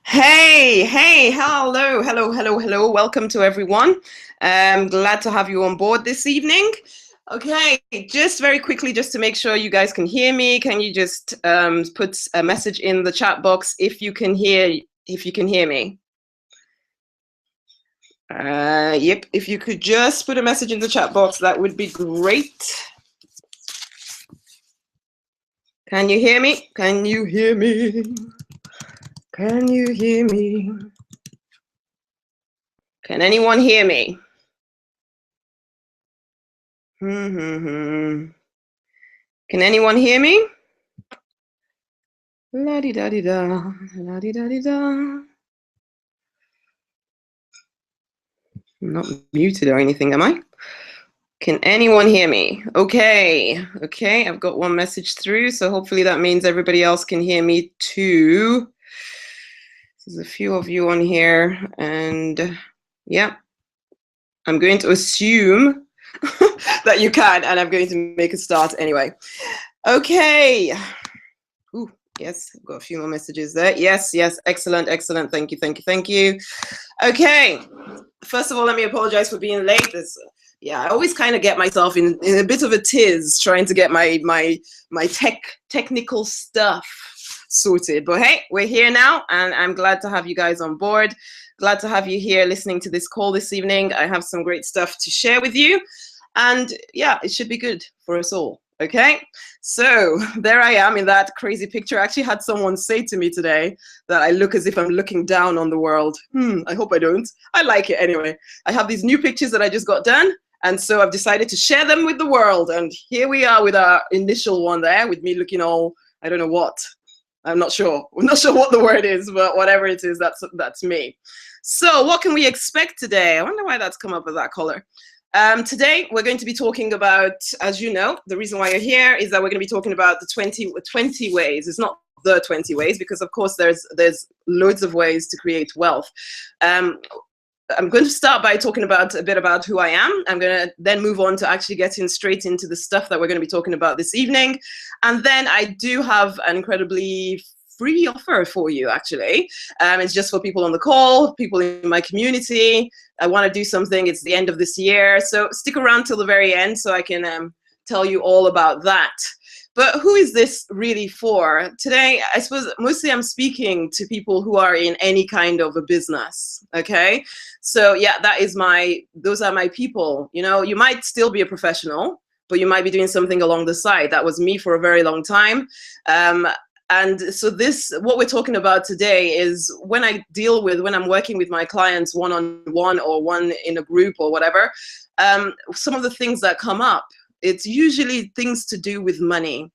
Hey, hello. Welcome to everyone. Glad to have you on board this evening. Okay, just very quickly, just to make sure you guys can hear me, can you just put a message in the chat box if you can hear me? Yep, if you could just put a message in the chat box, that would be great. Can you hear me? Can you hear me? Can you hear me? Can anyone hear me? Can anyone hear me? La di da di da, la di da di da. I'm not muted or anything, am I? Can anyone hear me? Okay, I've got one message through, so hopefully that means everybody else can hear me too. There's a few of you on here, and yeah, I'm going to assume that you can, and I'm going to make a start anyway. Okay. Ooh, yes, I've got a few more messages there. Yes, excellent. Thank you. Okay, first of all, let me apologize for being late. I always kind of get myself in a bit of a tiz trying to get my technical stuff sorted. But hey, we're here now, and I'm glad to have you guys on board. Glad to have you here listening to this call this evening. I have some great stuff to share with you, and yeah, it should be good for us all. Okay, so there I am in that crazy picture. I actually had someone say to me today that I look as if I'm looking down on the world. I hope I don't. I like it anyway. I have these new pictures that I just got done, and so I've decided to share them with the world. And here we are with our initial one there, with me looking all, I don't know what. I'm not sure what the word is, but whatever it is, that's me. So what can we expect today? I wonder why that's come up with that color. Today, we're going to be talking about, as you know, the reason why you're here is that we're going to be talking about the 20 ways. It's not the 20 ways, because of course there's loads of ways to create wealth. I'm going to start by talking a bit about who I am. I'm going to then move on to actually getting straight into the stuff that we're going to be talking about this evening. And then I do have an incredibly free offer for you, actually. It's just for people on the call, people in my community. I want to do something. It's the end of this year. So stick around till the very end so I can tell you all about that. But who is this really for? Today, I suppose mostly I'm speaking to people who are in any kind of a business, okay? So yeah, those are my people. You know, you might still be a professional, but you might be doing something along the side. That was me for a very long time. And so what we're talking about today is when I'm working with my clients one-on-one or one in a group or whatever, some of the things that come up, it's usually things to do with money,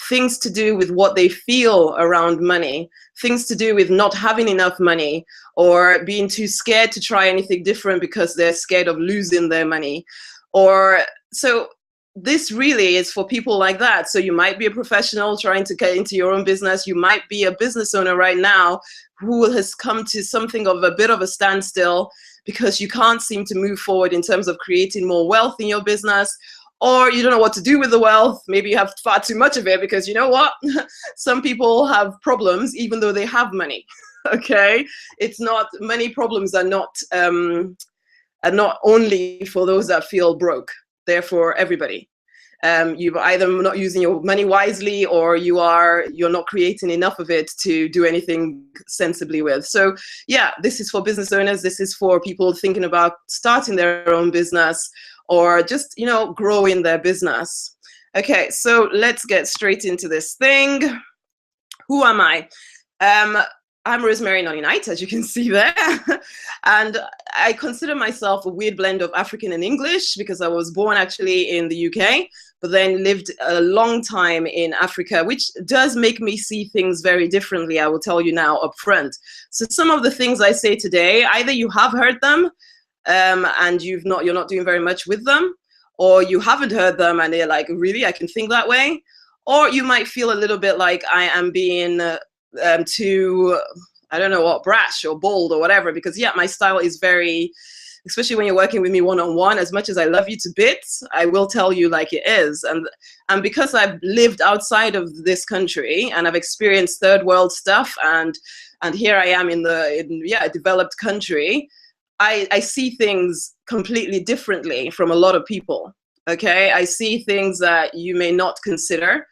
things to do with what they feel around money, things to do with not having enough money or being too scared to try anything different because they're scared of losing their money. So this really is for people like that. So you might be a professional trying to get into your own business. You might be a business owner right now who has come to something of a bit of a standstill because you can't seem to move forward in terms of creating more wealth in your business, or you don't know what to do with the wealth. Maybe you have far too much of it, because you know what? Some people have problems even though they have money, okay? Money problems are not only for those that feel broke. They're for everybody. You're either not using your money wisely, or you're not creating enough of it to do anything sensibly with. So yeah, this is for business owners. This is for people thinking about starting their own business, or just, you know, growing their business. Okay, so let's get straight into this thing. Who am I? I'm Rosemary Nonny Knight, as you can see there. And I consider myself a weird blend of African and English, because I was born actually in the UK, but then lived a long time in Africa, which does make me see things very differently, I will tell you now up front. So some of the things I say today, either you have heard them and you're not doing very much with them, or you haven't heard them and they're like, really, I can think that way? Or you might feel a little bit like I am being too, I don't know what, brash or bold or whatever, because yeah, my style is very, especially when you're working with me one-on-one, as much as I love you to bits, I will tell you like it is. And because I've lived outside of this country and I've experienced third world stuff, and and here I am in a developed country, I see things completely differently from a lot of people. Okay, I see things that you may not consider,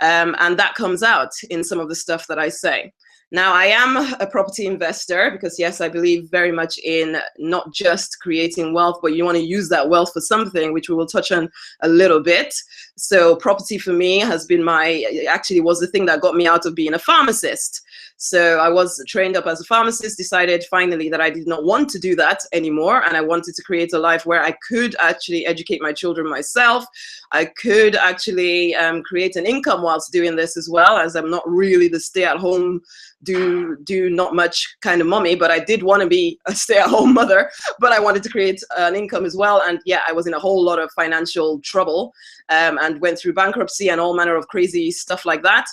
and that comes out in some of the stuff that I say. Now, I am a property investor because, yes, I believe very much in not just creating wealth, but you want to use that wealth for something, which we will touch on a little bit. So property for me has been actually was the thing that got me out of being a pharmacist. So I was trained up as a pharmacist, decided finally that I did not want to do that anymore. And I wanted to create a life where I could actually educate my children myself. I could actually create an income whilst doing this as well, as I'm not really the stay-at-home, do not much kind of mommy, but I did want to be a stay-at-home mother, but I wanted to create an income as well. And yeah, I was in a whole lot of financial trouble, and went through bankruptcy and all manner of crazy stuff like that.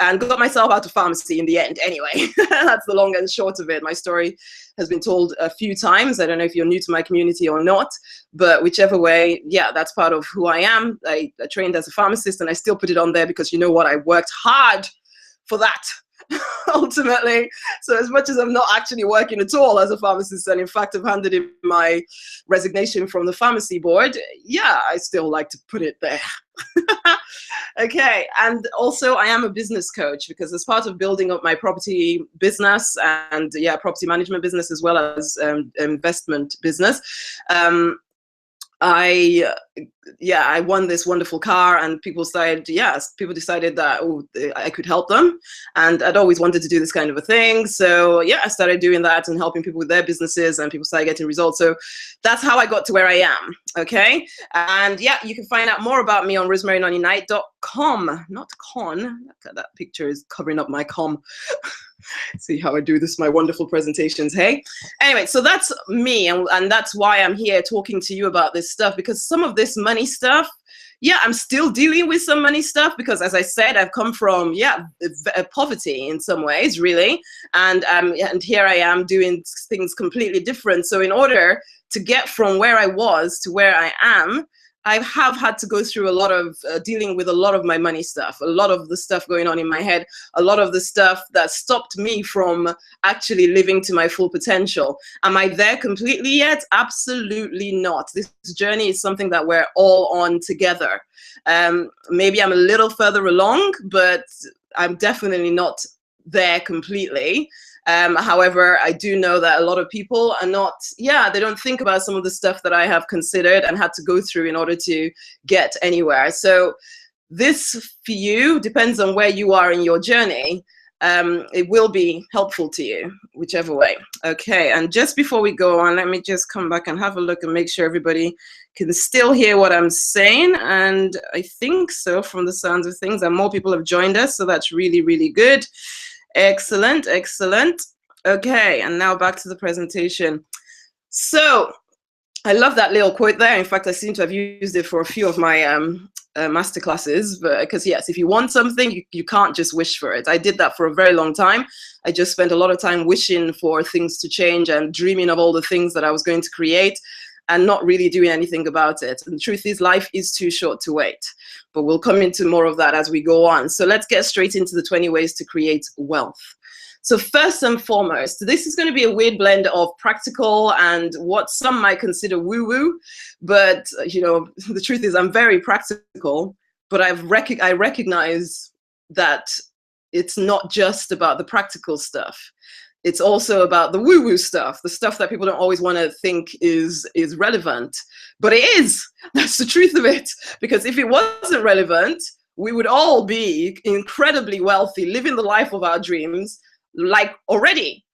And got myself out of pharmacy in the end anyway. That's the long and short of it. My story has been told a few times. I don't know if you're new to my community or not, but whichever way, yeah, that's part of who I am. I trained as a pharmacist, and I still put it on there because, you know what, I worked hard for that. Ultimately. So as much as I'm not actually working at all as a pharmacist, and in fact I've handed in my resignation from the pharmacy board, yeah, I still like to put it there. Okay, and also I am a business coach because as part of building up my property business and yeah, property management business as well as investment business, I won this wonderful car, and people decided that I could help them, and I'd always wanted to do this kind of a thing. So yeah, I started doing that and helping people with their businesses, and people started getting results. So that's how I got to where I am. Okay, and yeah, you can find out more about me on rosemarynonniknight.com, not con. That picture is covering up my com. See how I do this, my wonderful presentations, hey? Anyway, so that's me, and that's why I'm here talking to you about this stuff, because some of this money stuff, yeah, I'm still dealing with some money stuff because, as I said, I've come from, poverty in some ways, really, and here I am doing things completely different. So in order to get from where I was to where I am, I have had to go through a lot of dealing with a lot of my money stuff, a lot of the stuff going on in my head, a lot of the stuff that stopped me from actually living to my full potential. Am I there completely yet? Absolutely not. This journey is something that we're all on together. Maybe I'm a little further along, but I'm definitely not there completely. However, I do know that a lot of people are not, they don't think about some of the stuff that I have considered and had to go through in order to get anywhere. So this for you depends on where you are in your journey. It will be helpful to you, whichever way. Okay, and just before we go on, let me just come back and have a look and make sure everybody can still hear what I'm saying. And I think so from the sounds of things, and more people have joined us, so that's really, really good. Excellent, excellent. Okay, and now back to the presentation. So I love that little quote there. In fact, I seem to have used it for a few of my master classes, because yes, if you want something, you can't just wish for it. I did that for a very long time. I just spent a lot of time wishing for things to change and dreaming of all the things that I was going to create, and not really doing anything about it. And the truth is, life is too short to wait. But we'll come into more of that as we go on. So let's get straight into the 20 ways to create wealth. So first and foremost, this is going to be a weird blend of practical and what some might consider woo-woo. But you know, the truth is, I'm very practical, but I recognize that it's not just about the practical stuff. It's also about the woo-woo stuff, the stuff that people don't always want to think is relevant. But it is. That's the truth of it. Because if it wasn't relevant, we would all be incredibly wealthy, living the life of our dreams, like already,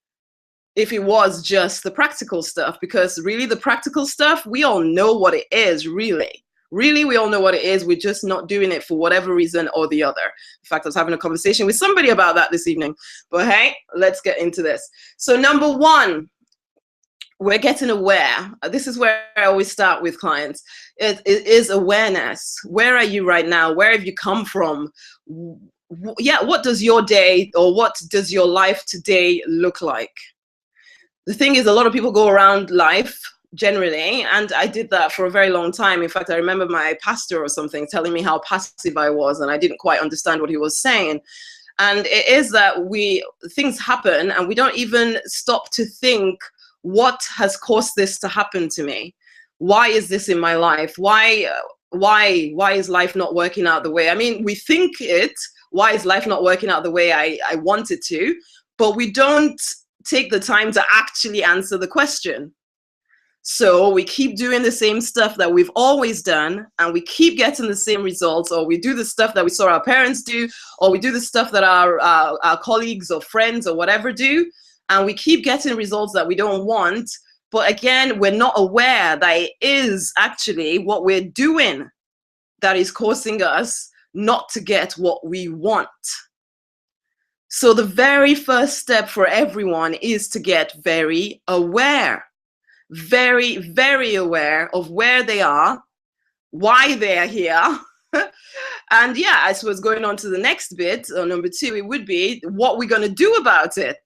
if it was just the practical stuff. Because really, the practical stuff, we all know what it is, really. Really, we all know what it is. We're just not doing it for whatever reason or the other. In fact, I was having a conversation with somebody about that this evening. But hey, let's get into this. So number one, we're getting aware. This is where I always start with clients. It is awareness. Where are you right now? Where have you come from? Yeah, what does your day or what does your life today look like? The thing is, a lot of people go around life generally, and I did that for a very long time. In fact, I remember my pastor or something telling me how passive I was, and I didn't quite understand what he was saying. And it is that things happen and we don't even stop to think, what has caused this to happen to me? Why is this in my life? Why is life not working out the way? I mean, we think it, why is life not working out the way I want it to? But we don't take the time to actually answer the question. So we keep doing the same stuff that we've always done, and we keep getting the same results, or we do the stuff that we saw our parents do, or we do the stuff that our colleagues or friends or whatever do, and we keep getting results that we don't want. But again, we're not aware that it is actually what we're doing that is causing us not to get what we want. So the very first step for everyone is to get very aware. Very, very aware of where they are, why they're here. And yeah, I suppose going on to the next bit, or number 2, it would be what we're going to do about it.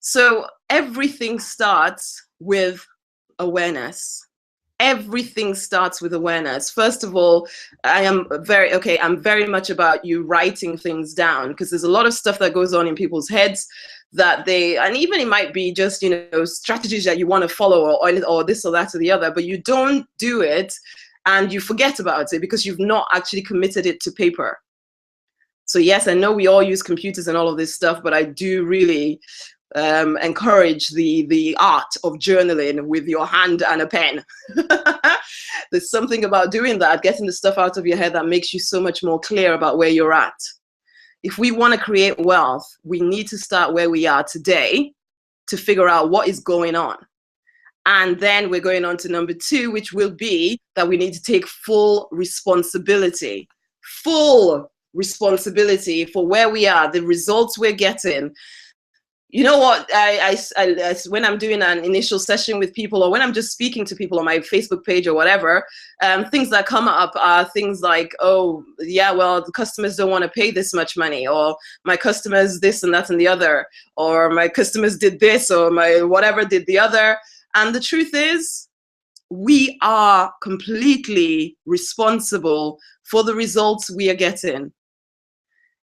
So everything starts with awareness. Everything starts with awareness. First of all, I'm very much about you writing things down, because there's a lot of stuff that goes on in people's heads that and even it might be just, strategies that you want to follow or this or that or the other, but you don't do it and you forget about it because you've not actually committed it to paper. So yes, I know we all use computers and all of this stuff, but I do really encourage the art of journaling with your hand and a pen. There's something about doing that, getting the stuff out of your head, that makes you so much more clear about where you're at. If we want to create wealth, we need to start where we are today to figure out what is going on. And then we're going on to number 2, which will be that we need to take full responsibility for where we are, the results we're getting. You know what, I when I'm doing an initial session with people, or when I'm just speaking to people on my Facebook page or whatever, things that come up are things like, oh, yeah, well, the customers don't want to pay this much money, or my customers this and that and the other, or my customers did this, or my whatever did the other. And the truth is, we are completely responsible for the results we are getting.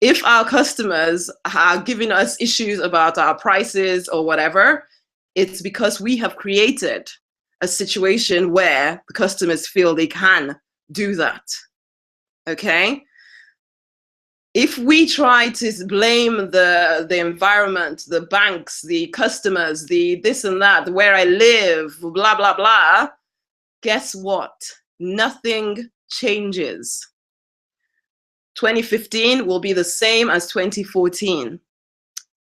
If our customers are giving us issues about our prices or whatever, it's because we have created a situation where the customers feel they can do that. Okay? If we try to blame the environment, the banks, the customers, the this and that, where I live, blah, blah, blah, guess what? Nothing changes. 2015 will be the same as 2014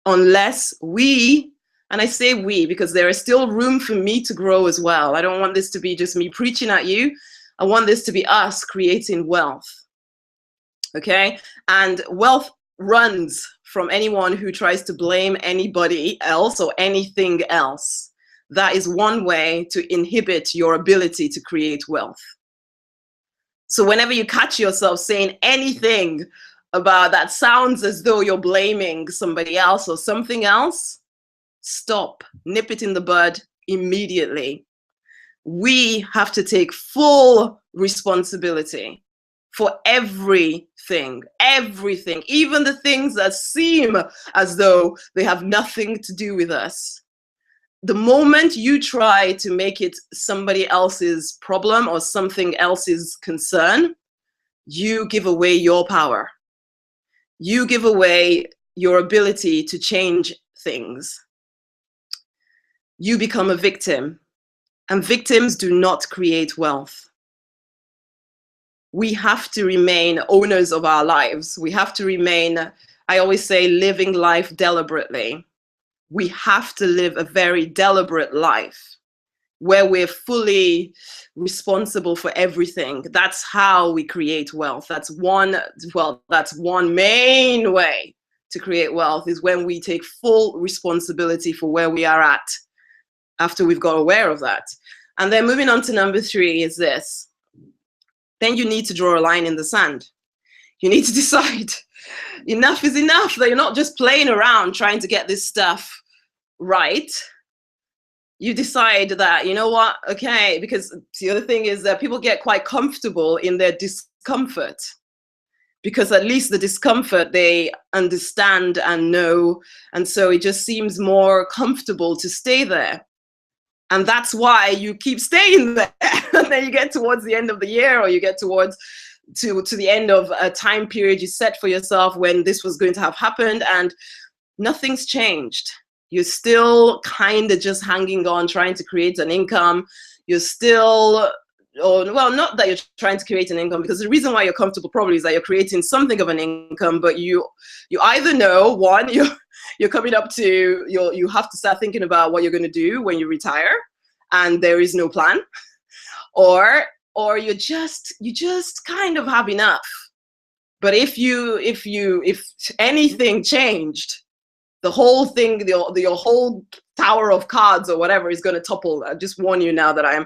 unless we, and I say we because there is still room for me to grow as well. I don't want this to be just me preaching at you. I want this to be us creating wealth. Okay? And wealth runs from anyone who tries to blame anybody else or anything else. That is one way to inhibit your ability to create wealth. So whenever you catch yourself saying anything about that sounds as though you're blaming somebody else or something else, stop, nip it in the bud immediately. We have to take full responsibility for everything, even the things that seem as though they have nothing to do with us. The moment you try to make it somebody else's problem or something else's concern, you give away your power. You give away your ability to change things. You become a victim, and victims do not create wealth. We have to remain owners of our lives. We have to remain, I always say, living life deliberately. We have to live a very deliberate life where we're fully responsible for everything. That's how we create wealth. That's one main way to create wealth, is when we take full responsibility for where we are at after we've got aware of that. And then moving on to number 3 is this. Then you need to draw a line in the sand. You need to decide enough is enough, that you're not just playing around trying to get this stuff right. You decide that, you know what, okay, because the other thing is that people get quite comfortable in their discomfort. because at least the discomfort they understand and know. And so it just seems more comfortable to stay there. And that's why you keep staying there. And then you get towards the end of the year, or you get towards to the end of a time period you set for yourself when this was going to have happened, and nothing's changed. You're still kind of just hanging on, trying to create an income. You're still, or well, not that you're trying to create an income, because the reason why you're comfortable probably is that you're creating something of an income, but you either know, one, you're coming up to, you have to start thinking about what you're going to do when you retire, and there is no plan, or you just kind of have enough. But if anything changed, the whole thing, your whole tower of cards or whatever is going to topple. I just warn you now that I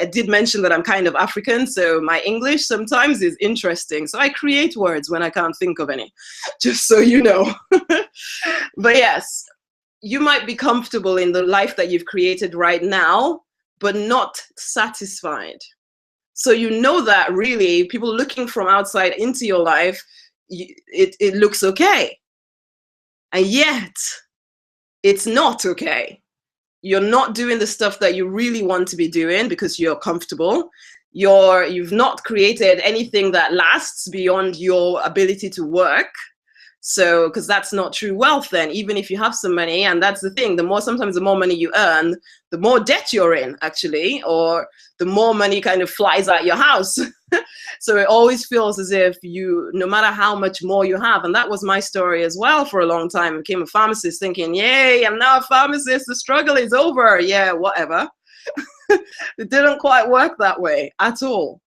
did mention that I'm kind of African, so my English sometimes is interesting. So I create words when I can't think of any, just so you know. But yes, you might be comfortable in the life that you've created right now, but not satisfied. So you know that really people looking from outside into your life, it looks okay. And yet it's not okay. You're not doing the stuff that you really want to be doing because you're comfortable. You've not created anything that lasts beyond your ability to work. So, because that's not true wealth then, even if you have some money. And that's the thing, sometimes the more money you earn, the more debt you're in actually, or the more money kind of flies out your house. So it always feels as if no matter how much more you have, and that was my story as well for a long time. I became a pharmacist thinking, yay, I'm now a pharmacist, the struggle is over. Yeah, whatever. It didn't quite work that way at all.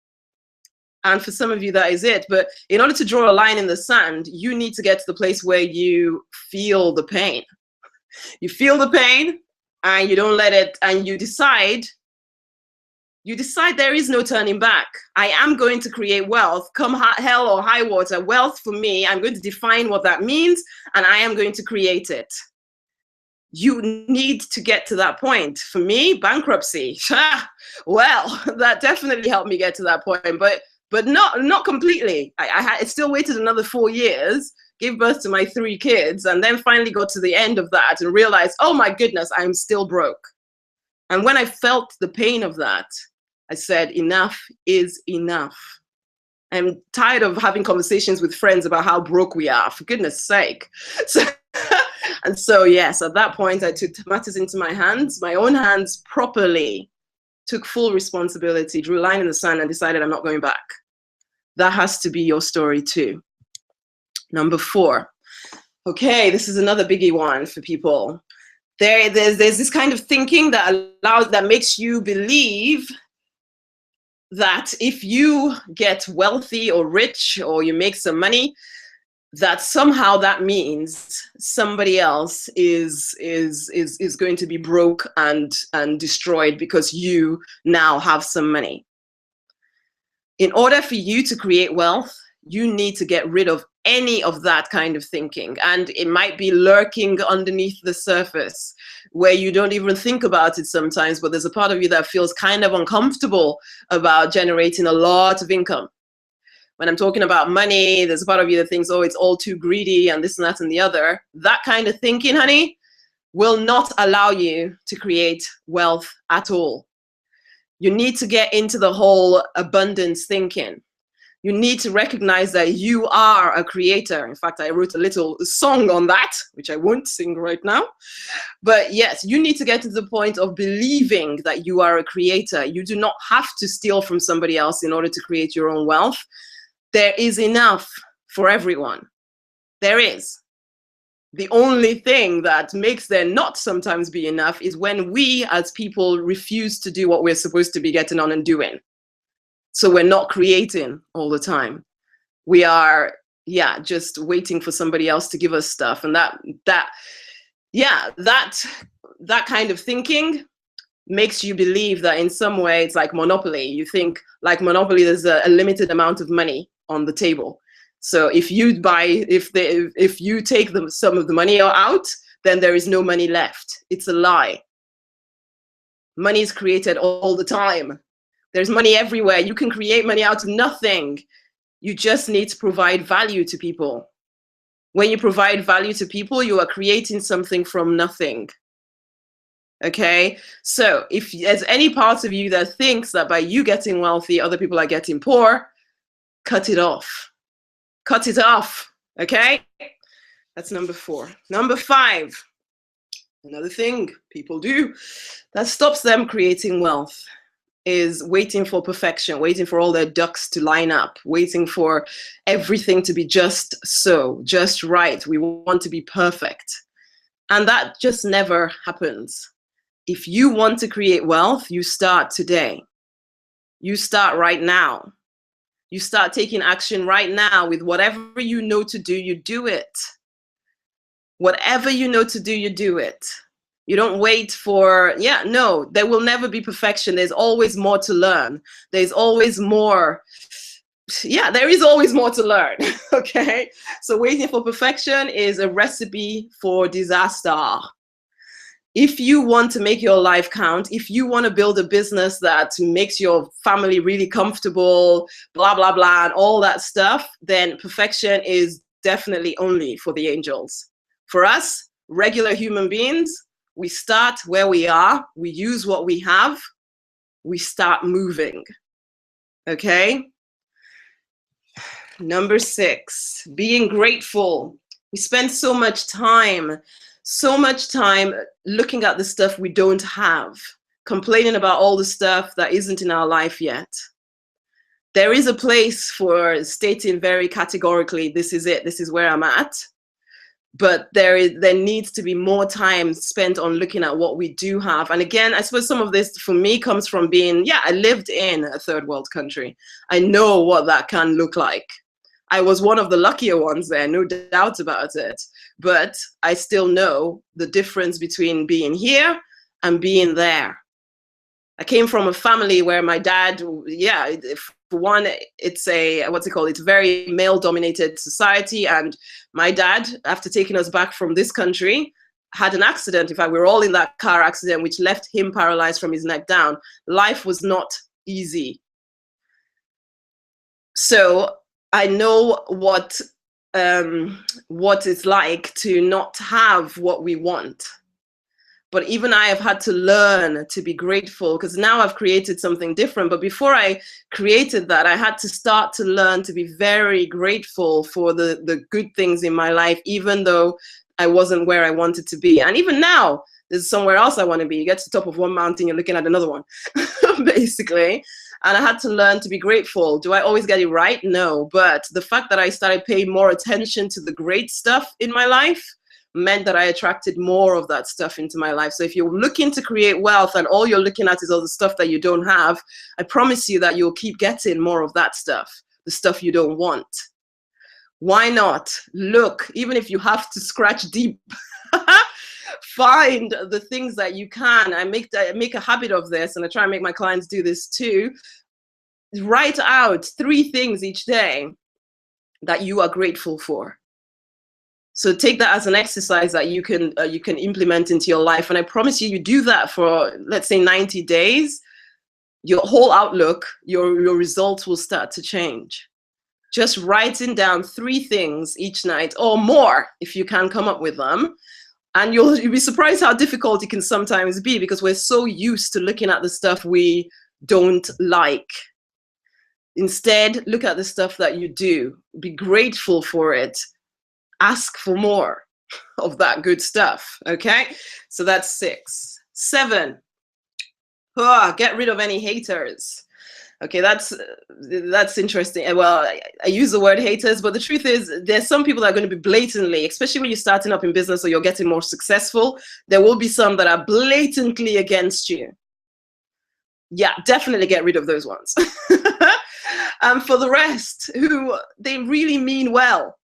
And for some of you, that is it. But in order to draw a line in the sand, you need to get to the place where you feel the pain. You feel the pain and you don't let it, and you decide there is no turning back. I am going to create wealth, come hell or high water. Wealth for me, I'm going to define what that means, and I am going to create it. You need to get to that point. For me, bankruptcy. Well, that definitely helped me get to that point, but not completely. I still waited another 4 years, gave birth to my 3 kids, and then finally got to the end of that and realized, oh my goodness, I'm still broke. And when I felt the pain of that, I said, enough is enough. I'm tired of having conversations with friends about how broke we are, for goodness sake. And so, yes, at that point, I took matters into my own hands properly, took full responsibility, drew a line in the sand, and decided I'm not going back. That has to be your story too. Number 4. Okay, this is another biggie one for people. There's this kind of thinking that makes you believe that if you get wealthy or rich or you make some money, that somehow that means somebody else is going to be broke and destroyed because you now have some money. In order for you to create wealth, you need to get rid of any of that kind of thinking. And it might be lurking underneath the surface where you don't even think about it sometimes, but there's a part of you that feels kind of uncomfortable about generating a lot of income. When I'm talking about money, there's a part of you that thinks, oh, it's all too greedy and this and that and the other. That kind of thinking, honey, will not allow you to create wealth at all. You need to get into the whole abundance thinking. You need to recognize that you are a creator. In fact, I wrote a little song on that, which I won't sing right now. But yes, you need to get to the point of believing that you are a creator. You do not have to steal from somebody else in order to create your own wealth. There is enough for everyone. There is. The only thing that makes there not sometimes be enough is when we as people refuse to do what we're supposed to be getting on and doing. So we're not creating all the time. We are, just waiting for somebody else to give us stuff. And that kind of thinking makes you believe that in some way it's like Monopoly. You think like Monopoly, there's a limited amount of money on the table. So if you take some of the money out, then there is no money left. It's a lie. Money is created all the time. There's money everywhere. You can create money out of nothing. You just need to provide value to people. When you provide value to people, you are creating something from nothing. Okay, so if there's any part of you that thinks that by you getting wealthy, other people are getting poor, cut it off. Cut it off. Okay, that's number 4. Number 5, another thing people do that stops them creating wealth is waiting for perfection, waiting for all their ducks to line up, waiting for everything to be just so, just right. We want to be perfect. And that just never happens. If you want to create wealth, you start today. You start right now. You start taking action right now with whatever you know to do, you do it. Whatever you know to do, you do it. You don't wait for, no, there will never be perfection. There's always more to learn. There's always more. There is always more to learn. Okay. So waiting for perfection is a recipe for disaster. If you want to make your life count, if you want to build a business that makes your family really comfortable, blah, blah, blah, and all that stuff, then perfection is definitely only for the angels. For us, regular human beings, we start where we are, we use what we have, we start moving. Okay? Number 6, being grateful. We spend so much time looking at the stuff we don't have, complaining about all the stuff that isn't in our life yet. There is a place for stating very categorically, this is it, this is where I'm at. But there needs to be more time spent on looking at what we do have. And again, I suppose some of this for me comes from being, I lived in a third world country. I know what that can look like. I was one of the luckier ones there, no doubt about it. But I still know the difference between being here and being there. I came from a family where my dad, for one, it's it's a very male-dominated society. And my dad, after taking us back from this country, had an accident. In fact, we were all in that car accident, which left him paralyzed from his neck down. Life was not easy. So I know what it's like to not have what we want. But even I have had to learn to be grateful, because now I've created something different. But before I created that, I had to start to learn to be very grateful for the good things in my life, even though I wasn't where I wanted to be. And even now, there's somewhere else I want to be. You get to the top of one mountain, you're looking at another one, basically. And I had to learn to be grateful. Do I always get it right? No. But the fact that I started paying more attention to the great stuff in my life meant that I attracted more of that stuff into my life. So if you're looking to create wealth and all you're looking at is all the stuff that you don't have, I promise you that you'll keep getting more of that stuff, the stuff you don't want. Why not? Look, even if you have to scratch deep, find the things that you can. I make a habit of this, and I try and make my clients do this too. Write out 3 things each day that you are grateful for. So take that as an exercise that you can implement into your life. And I promise you, you do that for, let's say, 90 days, your whole outlook, your results will start to change. Just writing down 3 things each night or more, if you can come up with them. And you'll be surprised how difficult it can sometimes be, because we're so used to looking at the stuff we don't like. Instead, look at the stuff that you do. Be grateful for it. Ask for more of that good stuff. Okay, so that's 6. 7, get rid of any haters. Okay, that's interesting. Well, I use the word haters, but the truth is there's some people that are going to be blatantly, especially when you're starting up in business or you're getting more successful, there will be some that are blatantly against you. Yeah, definitely get rid of those ones. And for the rest, who they really mean well.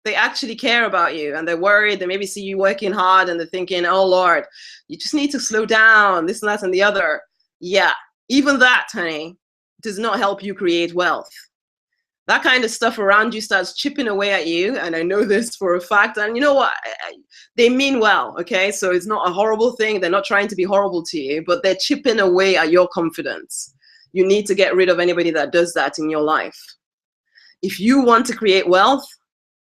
They actually care about you, and they're worried. They maybe see you working hard and they're thinking, oh Lord, you just need to slow down, this and that and the other. Yeah, even that, honey, does not help you create wealth. That kind of stuff around you starts chipping away at you, and I know this for a fact. And you know what? They mean well, okay? So it's not a horrible thing. They're not trying to be horrible to you, but they're chipping away at your confidence. You need to get rid of anybody that does that in your life. If you want to create wealth,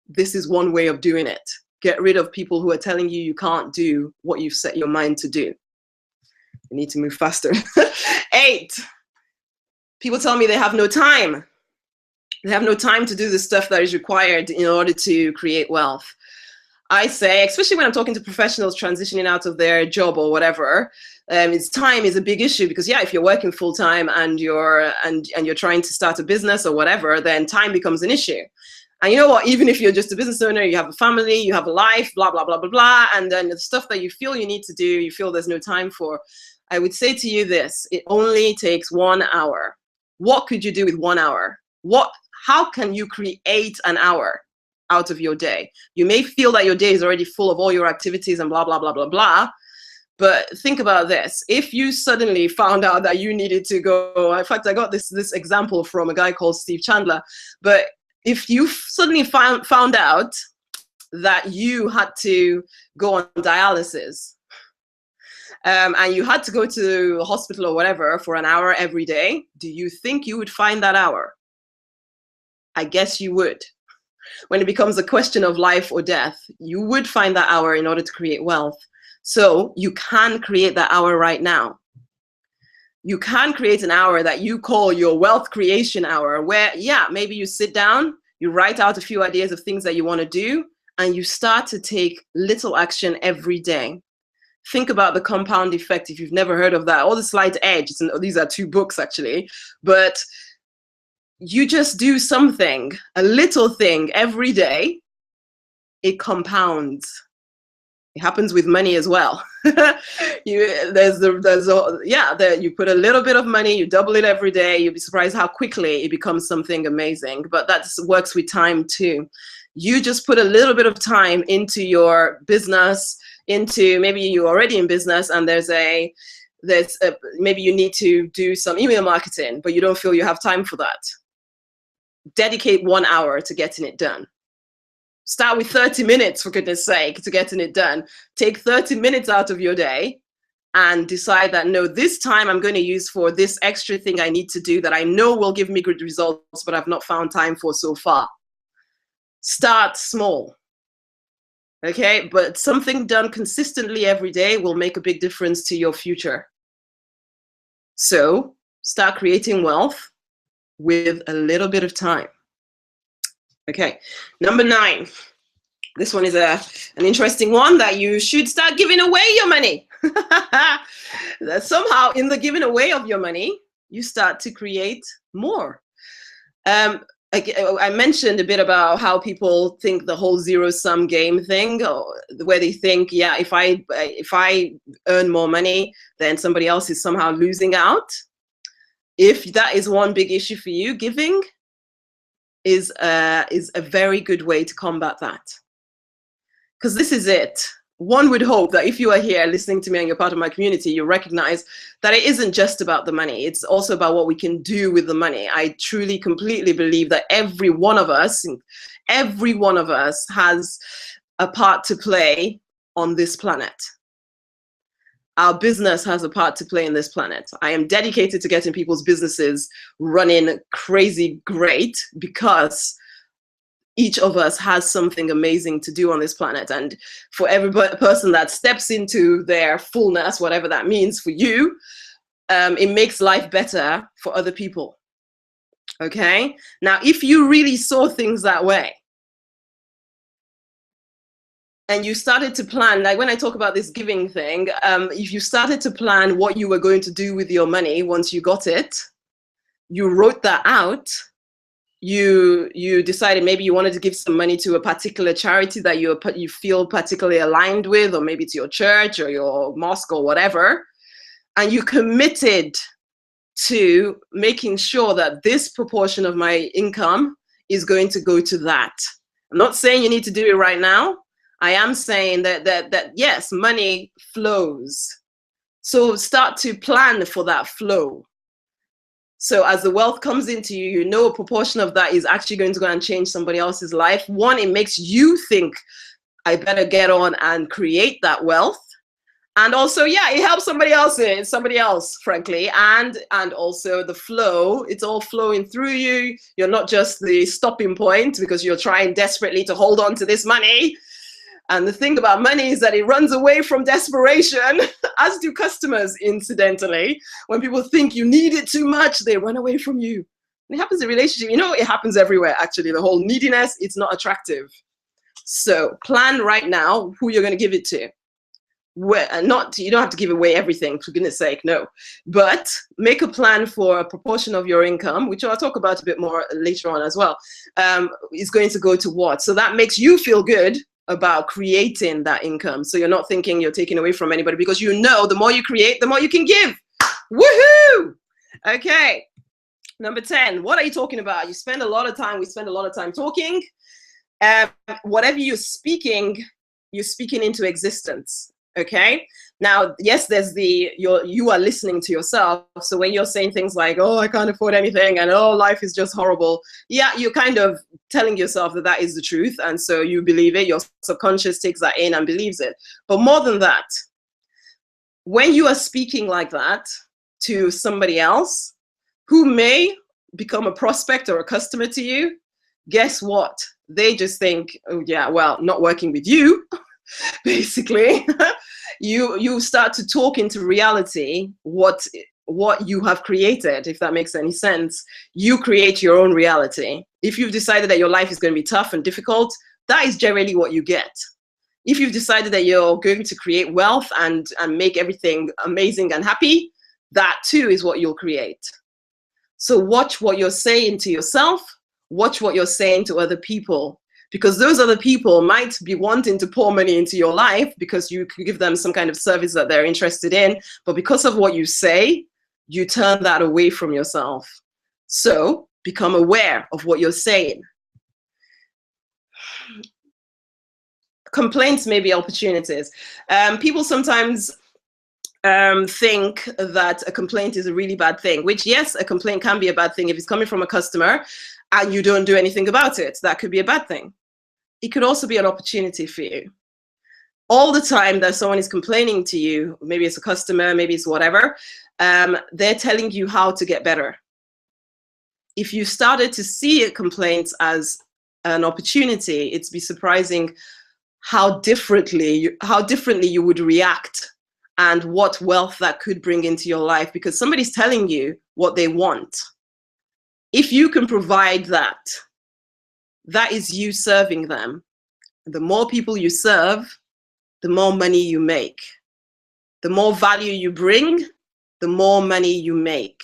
this is one way of doing it. Get rid of people who are telling you you can't do what you've set your mind to do. You need to move faster. 8, people tell me they have no time. They have no time to do the stuff that is required in order to create wealth. I say, especially when I'm talking to professionals transitioning out of their job or whatever, time is a big issue, because yeah, if you're working full time and you're trying to start a business or whatever, then time becomes an issue. And you know what? Even if you're just a business owner, you have a family, you have a life, blah blah blah blah blah, and then the stuff that you feel you need to do, you feel there's no time for. I would say to you this: it only takes 1 hour. What could you do with 1 hour? How can you create an hour out of your day? You may feel that your day is already full of all your activities and blah, blah, blah, blah, blah. But think about this. If you suddenly found out that you needed to go, in fact, I got this example from a guy called Steve Chandler. But if you suddenly found out that you had to go on dialysis, and you had to go to a hospital or whatever for an hour every day, do you think you would find that hour? I guess you would. When it becomes a question of life or death, you would find that hour in order to create wealth. So you can create that hour right now. You can create an hour that you call your wealth creation hour, where, yeah, maybe you sit down, you write out a few ideas of things that you want to do, and you start to take little action every day. Think about the compound effect if you've never heard of that, or the Slight Edge. These are 2 books actually, but you just do something, a little thing every day, it compounds. It happens with money as well. You put a little bit of money, you double it every day, you'll be surprised how quickly it becomes something amazing. But that works with time too. You just put a little bit of time into your business, maybe you're already in business and maybe you need to do some email marketing, but you don't feel you have time for that. Dedicate 1 hour to getting it done. Start with 30 minutes, for goodness sake, to getting it done. Take 30 minutes out of your day and decide that, no, this time I'm going to use for this extra thing I need to do that I know will give me good results, but I've not found time for so far. Start small. Okay, but something done consistently every day will make a big difference to your future. So start creating wealth with a little bit of time. Okay, number 9. This one is an interesting one, that you should start giving away your money. That somehow in the giving away of your money, you start to create more. I mentioned a bit about how people think the whole zero-sum game thing, where they think, yeah, if I earn more money, then somebody else is somehow losing out. If that is one big issue for you, giving is a very good way to combat that. Because this is it. One would hope that if you are here listening to me and you're part of my community, you recognize that it isn't just about the money. It's also about what we can do with the money. I truly, completely believe that every one of us has a part to play on this planet. Our business has a part to play in this planet. I am dedicated to getting people's businesses running crazy great, because each of us has something amazing to do on this planet. And for every person that steps into their fullness, whatever that means for you, it makes life better for other people. Okay? Now, if you really saw things that way, and you started to plan, like when I talk about this giving thing, if you started to plan what you were going to do with your money once you got it, you wrote that out, you decided maybe you wanted to give some money to a particular charity that you feel particularly aligned with, or maybe to your church or your mosque or whatever, and you committed to making sure that this proportion of my income is going to go to that. I'm not saying you need to do it right now. I am saying that yes, money flows. So start to plan for that flow. So as the wealth comes into you, you know a proportion of that is actually going to go and change somebody else's life. One, it makes you think, I better get on and create that wealth. And also, yeah, it helps somebody else, frankly. And also the flow, it's all flowing through you. You're not just the stopping point because you're trying desperately to hold on to this money. And the thing about money is that it runs away from desperation, as do customers, incidentally. When people think you need it too much, they run away from you. And it happens in relationship. You know, it happens everywhere, actually. The whole neediness, it's not attractive. So plan right now who you're going to give it to. You don't have to give away everything, for goodness sake, no. But make a plan for a proportion of your income, which I'll talk about a bit more later on as well, is going to go to what? So that makes you feel good about creating that income. So you're not thinking you're taking away from anybody, because you know the more you create, the more you can give. Woohoo! Okay. Number 10, what are you talking about? We spend a lot of time talking. Whatever you're speaking into existence. Okay. Now, yes, there's you are listening to yourself. So when you're saying things like, oh, I can't afford anything, and oh, life is just horrible. Yeah, you're kind of telling yourself that is the truth. And so you believe it. Your subconscious takes that in and believes it. But more than that, when you are speaking like that to somebody else who may become a prospect or a customer to you, guess what? They just think, oh yeah, well, not working with you. Basically, you start to talk into reality what you have created, if that makes any sense. You create your own reality. If you've decided that your life is going to be tough and difficult, that is generally what you get. If you've decided that you're going to create wealth and make everything amazing and happy, that too is what you'll create. So watch what you're saying to yourself, watch what you're saying to other people. Because those other people might be wanting to pour money into your life because you could give them some kind of service that they're interested in. But because of what you say, you turn that away from yourself. So become aware of what you're saying. Complaints may be opportunities. People sometimes think that a complaint is a really bad thing, which, yes, a complaint can be a bad thing if it's coming from a customer and you don't do anything about it. That could be a bad thing. It could also be an opportunity for you. All the time that someone is complaining to you, maybe it's a customer, maybe it's whatever, they're telling you how to get better. If you started to see complaints as an opportunity, it'd be surprising how differently you would react and what wealth that could bring into your life, because somebody's telling you what they want. If you can provide that, that is you serving them. The more people you serve, the more money you make. The more value you bring, the more money you make.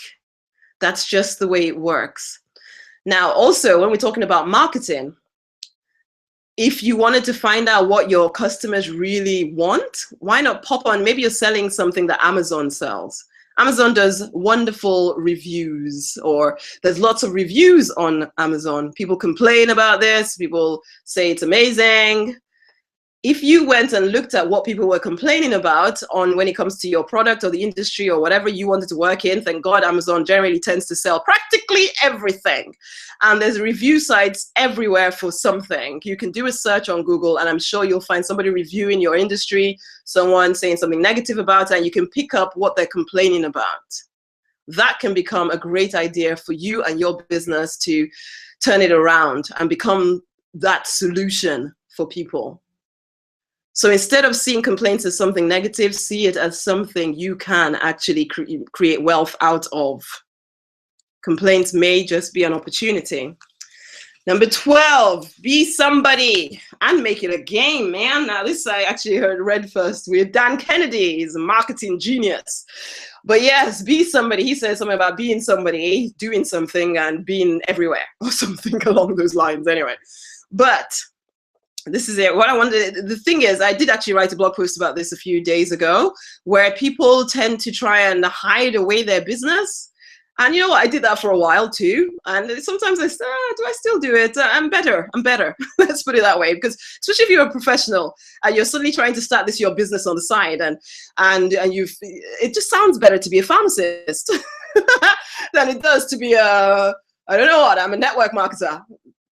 That's just the way it works. Now, also, when we're talking about marketing, if you wanted to find out what your customers really want, why not pop on, maybe you're selling something that Amazon sells. Amazon does wonderful reviews, or there's lots of reviews on Amazon. People complain about this, people say it's amazing. If you went and looked at what people were complaining about when it comes to your product or the industry or whatever you wanted to work in, thank God Amazon generally tends to sell practically everything. And there's review sites everywhere for something. You can do a search on Google and I'm sure you'll find somebody reviewing your industry, someone saying something negative about it, and you can pick up what they're complaining about. That can become a great idea for you and your business to turn it around and become that solution for people. So instead of seeing complaints as something negative, see it as something you can actually create wealth out of. Complaints may just be an opportunity. Number 12, be somebody and make it a game, man. Now this I actually read first with Dan Kennedy. He's a marketing genius. But yes, be somebody. He says something about being somebody, doing something, and being everywhere, or something along those lines anyway. But this is it. What I wanted, the thing is, I did actually write a blog post about this a few days ago, where people tend to try and hide away their business. And you know what? I did that for a while too. And sometimes I say, do I still do it? I'm better. Let's put it that way. Because especially if you're a professional and you're suddenly trying to start your business on the side, and it just sounds better to be a pharmacist than it does to be I'm a network marketer.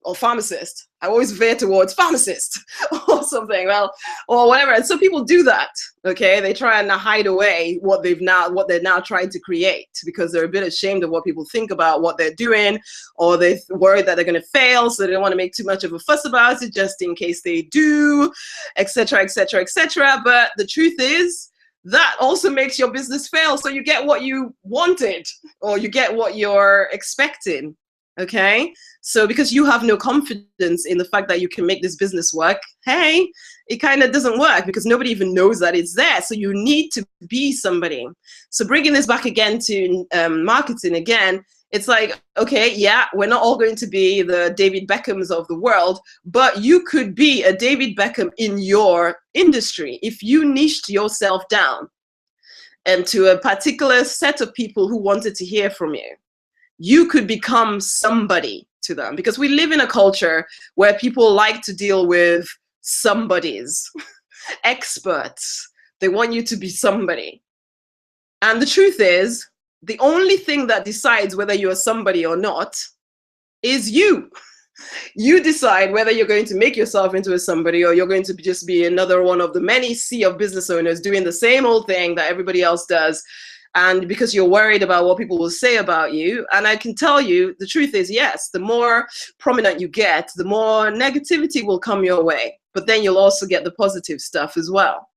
or pharmacist. I always veer towards pharmacist or something, well, or whatever. And so people do that, okay? They try and hide away what they're now trying to create because they're a bit ashamed of what people think about what they're doing, or they're worried that they're going to fail, so they don't want to make too much of a fuss about it just in case they do, etc., etc., etc. But the truth is, that also makes your business fail. So you get what you wanted, or you get what you're expecting. Okay, so because you have no confidence in the fact that you can make this business work, hey, it kind of doesn't work because nobody even knows that it's there. So you need to be somebody. So bringing this back again to marketing again, it's like, okay, yeah, we're not all going to be the David Beckhams of the world, but you could be a David Beckham in your industry if you niched yourself down and to a particular set of people who wanted to hear from you. You could become somebody to them, because we live in a culture where people like to deal with somebodies, experts. They want you to be somebody. And the truth is, the only thing that decides whether you're somebody or not is you. You decide whether you're going to make yourself into a somebody, or you're going to just be another one of the many sea of business owners doing the same old thing that everybody else does. And because you're worried about what people will say about you. And I can tell you, the truth is, yes, the more prominent you get, the more negativity will come your way. But then you'll also get the positive stuff as well.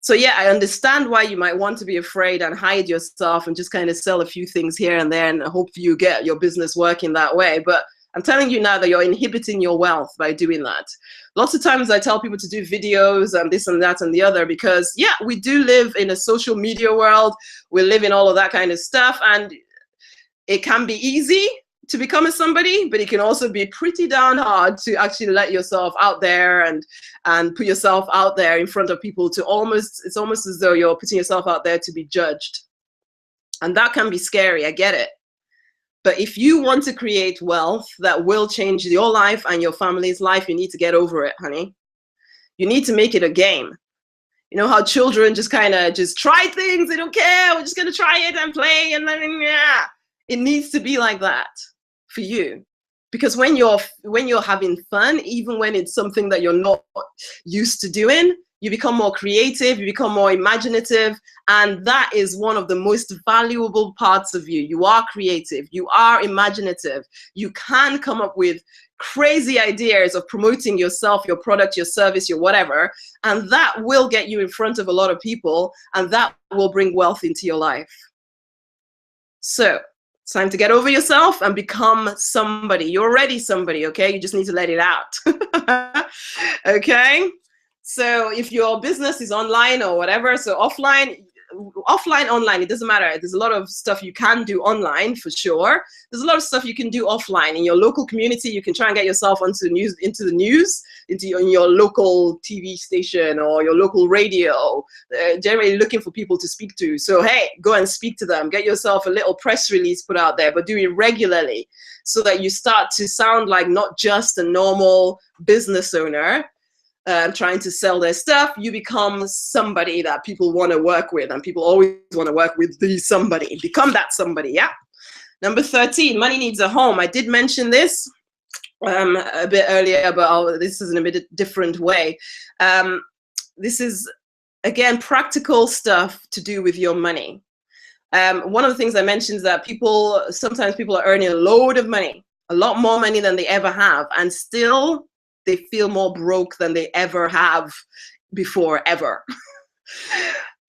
So yeah, I understand why you might want to be afraid and hide yourself and just kind of sell a few things here and there and hope you get your business working that way. But I'm telling you now that you're inhibiting your wealth by doing that. Lots of times I tell people to do videos and this and that and the other because, yeah, we do live in a social media world. We live in all of that kind of stuff. And it can be easy to become a somebody, but it can also be pretty darn hard to actually let yourself out there and put yourself out there in front of people to it's almost as though you're putting yourself out there to be judged. And that can be scary, I get it. But if you want to create wealth that will change your life and your family's life, you need to get over it, honey. You need to make it a game. You know how children just kind of just try things, they don't care, we're just going to try it and play, and then, yeah. It needs to be like that for you. Because when you're having fun, even when it's something that you're not used to doing, you become more creative, you become more imaginative, and that is one of the most valuable parts of you. You are creative, you are imaginative, you can come up with crazy ideas of promoting yourself, your product, your service, your whatever, and that will get you in front of a lot of people, and that will bring wealth into your life. So it's time to get over yourself and become somebody. You're already somebody, okay? You just need to let it out. Okay? So if your business is online or whatever, so offline, online, it doesn't matter. There's a lot of stuff you can do online for sure. There's a lot of stuff you can do offline in your local community. You can try and get yourself onto the news, into your local TV station or your local radio, generally looking for people to speak to. So hey, go and speak to them. Get yourself a little press release put out there, but do it regularly so that you start to sound like not just a normal business owner, trying to sell their stuff. You become somebody that people want to work with, and people always want to work with the somebody. Become that somebody, yeah? Number 13, money needs a home. I did mention this a bit earlier, but this is in a bit different way. This is, again, practical stuff to do with your money. One of the things I mentioned is that sometimes people are earning a load of money, a lot more money than they ever have, and still they feel more broke than they ever have before, ever.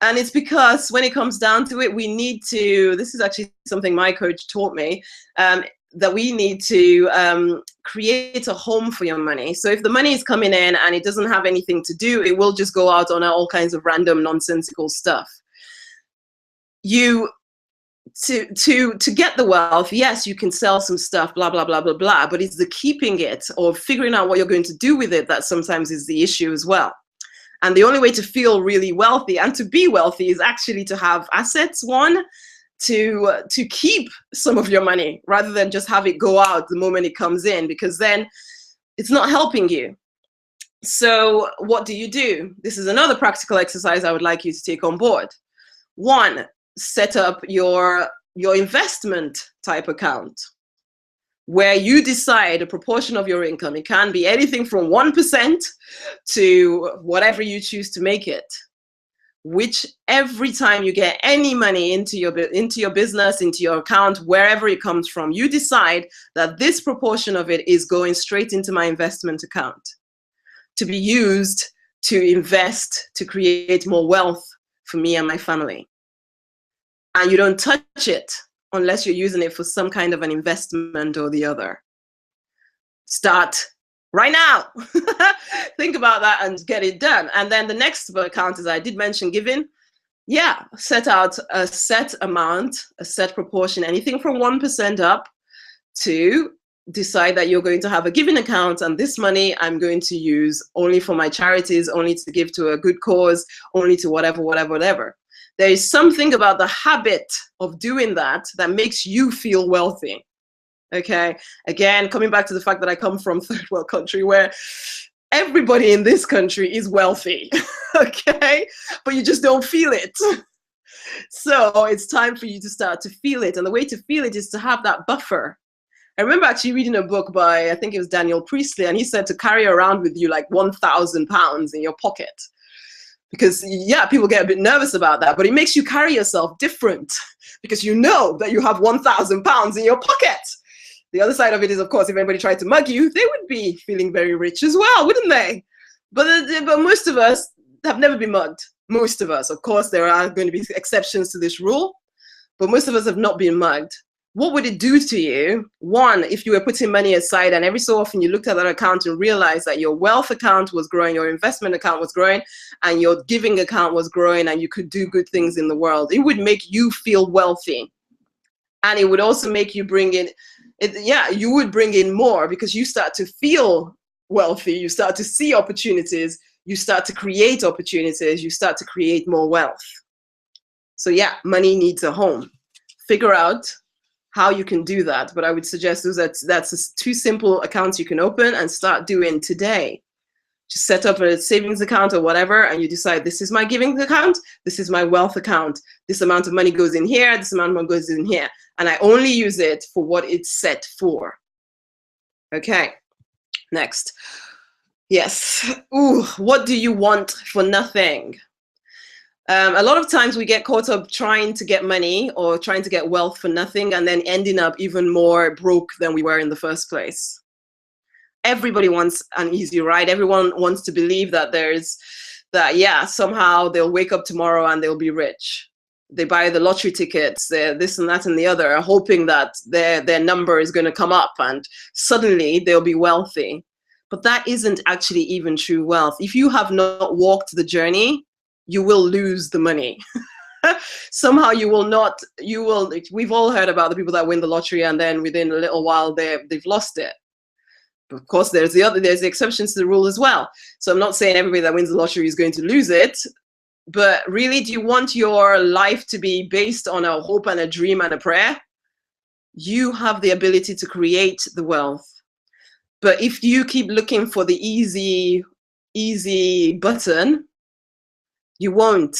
And it's because when it comes down to it, we need to, this is actually something my coach taught me, that we need to create a home for your money. So if the money is coming in and it doesn't have anything to do, it will just go out on all kinds of random nonsensical stuff. To get the wealth, yes, you can sell some stuff, blah, blah, blah, blah, blah, but it's the keeping it or figuring out what you're going to do with it that sometimes is the issue as well. And the only way to feel really wealthy and to be wealthy is actually to have assets, one, to keep some of your money rather than just have it go out the moment it comes in, because then it's not helping you. So what do? This is another practical exercise I would like you to take on board. One, set up your investment type account. where you decide a proportion of your income. It can be anything from 1% to whatever you choose to make it, which every time you get any money into your business, into your account, wherever it comes from, you decide that this proportion of it is going straight into my investment account to be used to invest, to create more wealth for me and my family. And you don't touch it unless you're using it for some kind of an investment or the other. Start right now. Think about that and get it done. And then the next account, as I did mention, giving. Yeah, set out a set amount, a set proportion, anything from 1% up, to decide that you're going to have a giving account, and this money I'm going to use only for my charities, only to give to a good cause, only to whatever. There is something about the habit of doing that that makes you feel wealthy. Okay, again, coming back to the fact that I come from third world country where everybody in this country is wealthy, okay, but you just don't feel it. So it's time for you to start to feel it, and the way to feel it is to have that buffer. I remember actually reading a book by, I think it was Daniel Priestley, and he said to carry around with you like 1,000 pounds in your pocket. Because, yeah, people get a bit nervous about that, but it makes you carry yourself different because you know that you have 1,000 pounds in your pocket. The other side of it is, of course, if anybody tried to mug you, they would be feeling very rich as well, wouldn't they? But most of us have never been mugged. Most of us. Of course, there are going to be exceptions to this rule, but most of us have not been mugged. What would it do to you? One, if you were putting money aside and every so often you looked at that account and realized that your wealth account was growing, your investment account was growing, and your giving account was growing, and you could do good things in the world, it would make you feel wealthy. And it would also make you bring in, you would bring in more because you start to feel wealthy, you start to see opportunities, you start to create opportunities, you start to create more wealth. So yeah, money needs a home. Figure out how you can do that, but I would suggest that's two simple accounts you can open and start doing today. Just set up a savings account or whatever, and you decide, this is my giving account, this is my wealth account, this amount of money goes in here, this amount of money goes in here, and I only use it for what it's set for. Okay, next. Yes. Ooh, what do you want for nothing? A lot of times we get caught up trying to get money or trying to get wealth for nothing, and then ending up even more broke than we were in the first place. Everybody wants an easy ride. Everyone wants to believe that yeah, somehow they'll wake up tomorrow and they'll be rich. They buy the lottery tickets, this and that and the other, hoping that their number is going to come up and suddenly they'll be wealthy. But that isn't actually even true wealth. If you have not walked the journey, you will lose the money. Somehow you will not, we've all heard about the people that win the lottery and then within a little while they've lost it. But of course, there's the exceptions to the rule as well. So I'm not saying everybody that wins the lottery is going to lose it, but really, do you want your life to be based on a hope and a dream and a prayer? You have the ability to create the wealth. But if you keep looking for the easy button, you won't.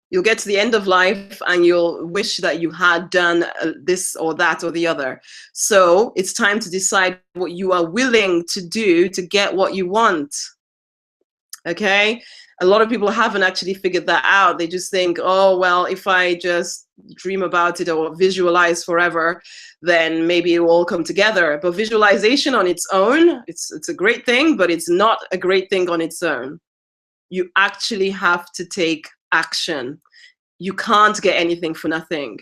You'll get to the end of life and you'll wish that you had done this or that or the other. So it's time to decide what you are willing to do to get what you want. Okay? A lot of people haven't actually figured that out. They just think, oh, well, if I just dream about it or visualize forever, then maybe it will all come together. But visualization on its own, it's a great thing, but it's not a great thing on its own. You actually have to take action. You can't get anything for nothing.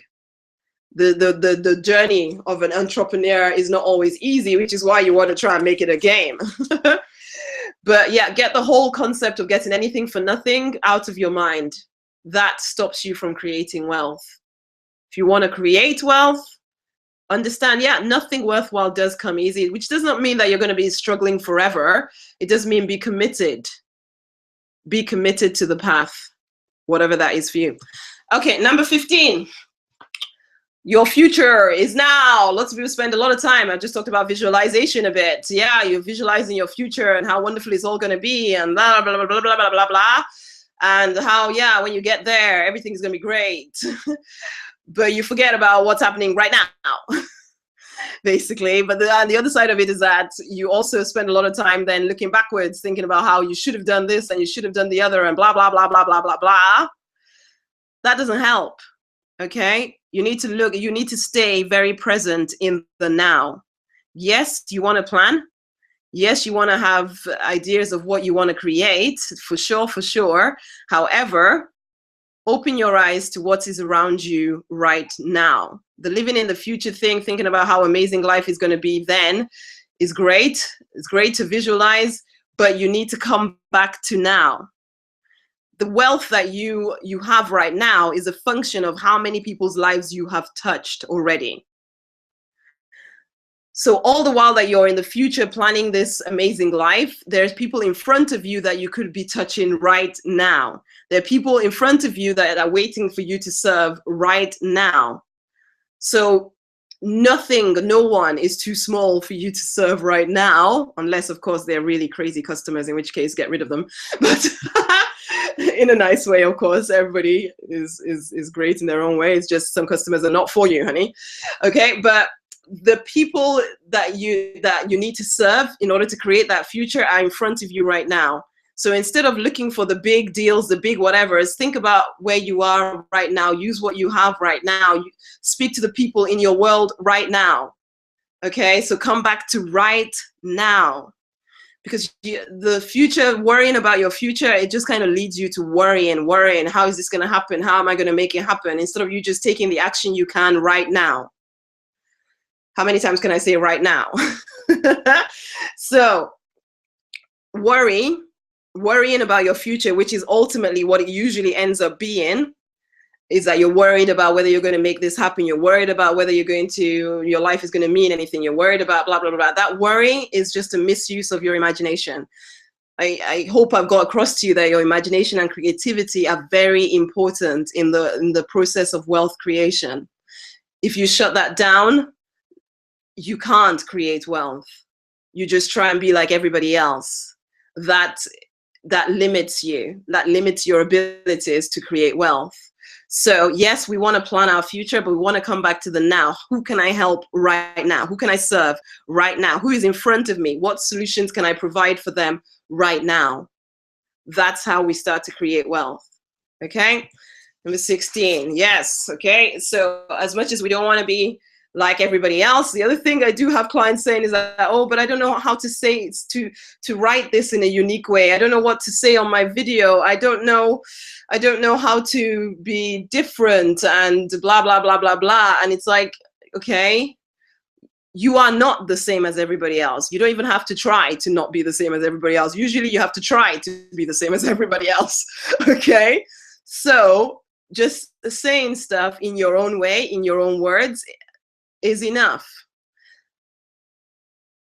The journey of an entrepreneur is not always easy, which is why you want to try and make it a game. But yeah, get the whole concept of getting anything for nothing out of your mind. That stops you from creating wealth. If you want to create wealth, understand, yeah, nothing worthwhile does come easy, which does not mean that you're going to be struggling forever. It does mean be committed. Be committed to the path, whatever that is for you. Okay, number 15. Your future is now. Lots of people spend a lot of time. I just talked about visualization a bit. Yeah, you're visualizing your future and how wonderful it's all going to be and blah, blah, blah, blah, blah, blah, blah, blah. And how, yeah, when you get there, everything's going to be great. But you forget about what's happening right now. basically. But the other side of it is that you also spend a lot of time then looking backwards, thinking about how you should have done this and you should have done the other and blah, blah, blah, blah, blah, blah, blah. That doesn't help, okay? You need to stay very present in the now. Yes, you want to plan. Yes, you want to have ideas of what you want to create, for sure, for sure. However, open your eyes to what is around you right now. The living in the future thing, thinking about how amazing life is going to be then, is great. It's great to visualize, but you need to come back to now. The wealth that you have right now is a function of how many people's lives you have touched already. So all the while that you're in the future planning this amazing life, there's people in front of you that you could be touching right now. There are people in front of you that are waiting for you to serve right now. So nothing, no one is too small for you to serve right now, unless of course they're really crazy customers, in which case get rid of them. But in a nice way, of course, everybody is great in their own way. It's just some customers are not for you, honey. Okay, but the people that you need to serve in order to create that future are in front of you right now. So instead of looking for the big deals, the big whatevers, think about where you are right now. Use what you have right now. You speak to the people in your world right now. Okay, so come back to right now. Because the future, worrying about your future, it just kind of leads you to worrying. How is this going to happen? How am I going to make it happen? Instead of you just taking the action you can right now. How many times can I say right now? So worrying about your future, which is ultimately what it usually ends up being, is that you're worried about whether you're going to make this happen. You're worried about whether your life is going to mean anything. You're worried about blah, blah, blah, blah. That worrying is just a misuse of your imagination. I hope I've got across to you that your imagination and creativity are very important in the process of wealth creation. If you shut that down, you can't create wealth. You just try and be like everybody else. That limits you. That limits your abilities to create wealth. So yes, we want to plan our future, but we want to come back to the now. Who can I help right now? Who can I serve right now? Who is in front of me? What solutions can I provide for them right now? That's how we start to create wealth. Okay. Number 16. Yes. Okay. So as much as we don't want to be like everybody else, the other thing I do have clients saying is that, oh, but I don't know how to say it's to write this in a unique way. I don't know what to say on my video. I don't know how to be different and blah, blah, blah, blah, blah. And it's like, okay, you are not the same as everybody else. You don't even have to try to not be the same as everybody else. Usually you have to try to be the same as everybody else. Okay. So just saying stuff in your own way, in your own words, is enough.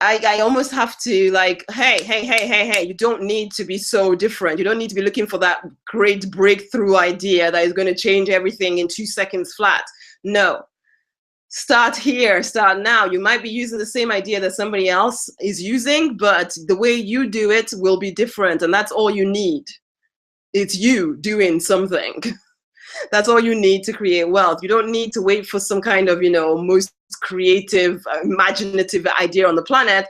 I almost have to like, hey, you don't need to be so different. You don't need to be looking for that great breakthrough idea that is going to change everything in 2 seconds flat. No. Start here, start now. You might be using the same idea that somebody else is using, but the way you do it will be different, and that's all you need. It's you doing something. That's all you need to create wealth. You don't need to wait for some kind of, most creative, imaginative idea on the planet.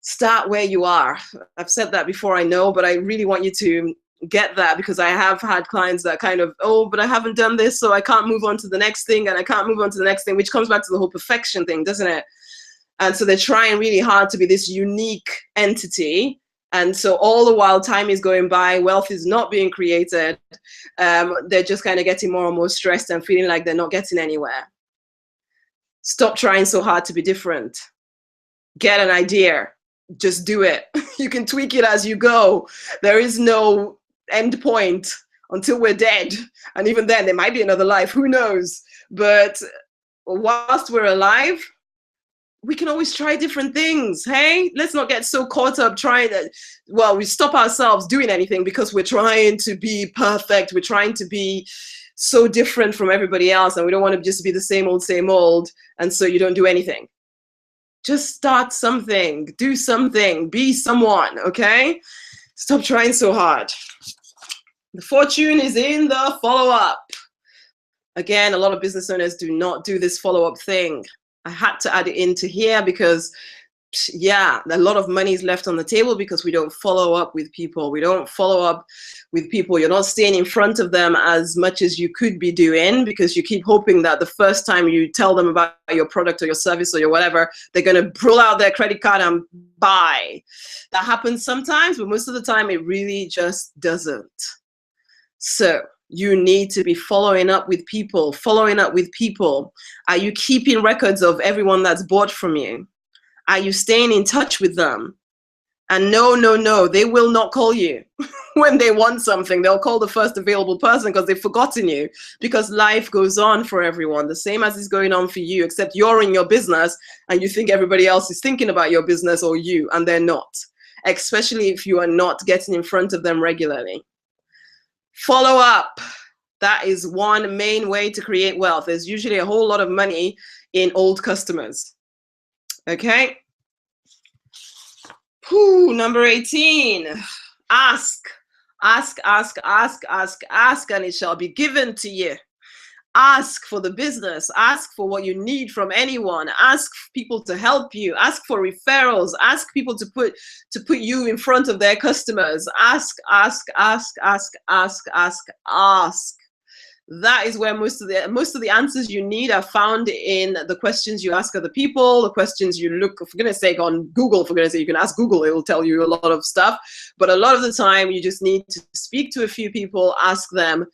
Start where you are. I've said that before, I know, but I really want you to get that, because I have had clients that kind of, oh, but I haven't done this, so I can't move on to the next thing, and I can't move on to the next thing, which comes back to the whole perfection thing, doesn't it? And so they're trying really hard to be this unique entity. And so all the while time is going by, wealth is not being created. They're just kind of getting more and more stressed and feeling like they're not getting anywhere. Stop trying so hard to be different. Get an idea. Just do it. You can tweak it as you go. There is no end point until we're dead. And even then, there might be another life. Who knows? But whilst we're alive, we can always try different things. Hey, let's not get so caught up trying that. Well, we stop ourselves doing anything because we're trying to be perfect. We're trying to be so different from everybody else, and we don't want to just be the same old, and so you don't do anything. Just start something, do something, be someone, okay? Stop trying so hard. The fortune is in the follow-up. Again, a lot of business owners do not do this follow-up thing. I had to add it into here because, yeah, a lot of money is left on the table because we don't follow up with people. We don't follow up with people. You're not staying in front of them as much as you could be doing because you keep hoping that the first time you tell them about your product or your service or your whatever, they're going to pull out their credit card and buy. That happens sometimes, but most of the time it really just doesn't. So you need to be following up with people, Are you keeping records of everyone that's bought from you? Are you staying in touch with them? And no, they will not call you when they want something. They'll call the first available person because they've forgotten you, because life goes on for everyone, the same as is going on for you, except you're in your business and you think everybody else is thinking about your business or you, and they're not, especially if you are not getting in front of them regularly. Follow up. That is one main way to create wealth. There's usually a whole lot of money in old customers. Okay. Number 18. Ask, and it shall be given to you. Ask for the business. Ask for what you need from anyone. Ask people to help you. Ask for referrals. Ask people to put you in front of their customers. Ask. That is where most of the answers you need are found in the questions you ask other people, the questions you look, for goodness sake, on Google. For goodness sake, you can ask Google, it will tell you a lot of stuff. But a lot of the time, you just need to speak to a few people, ask them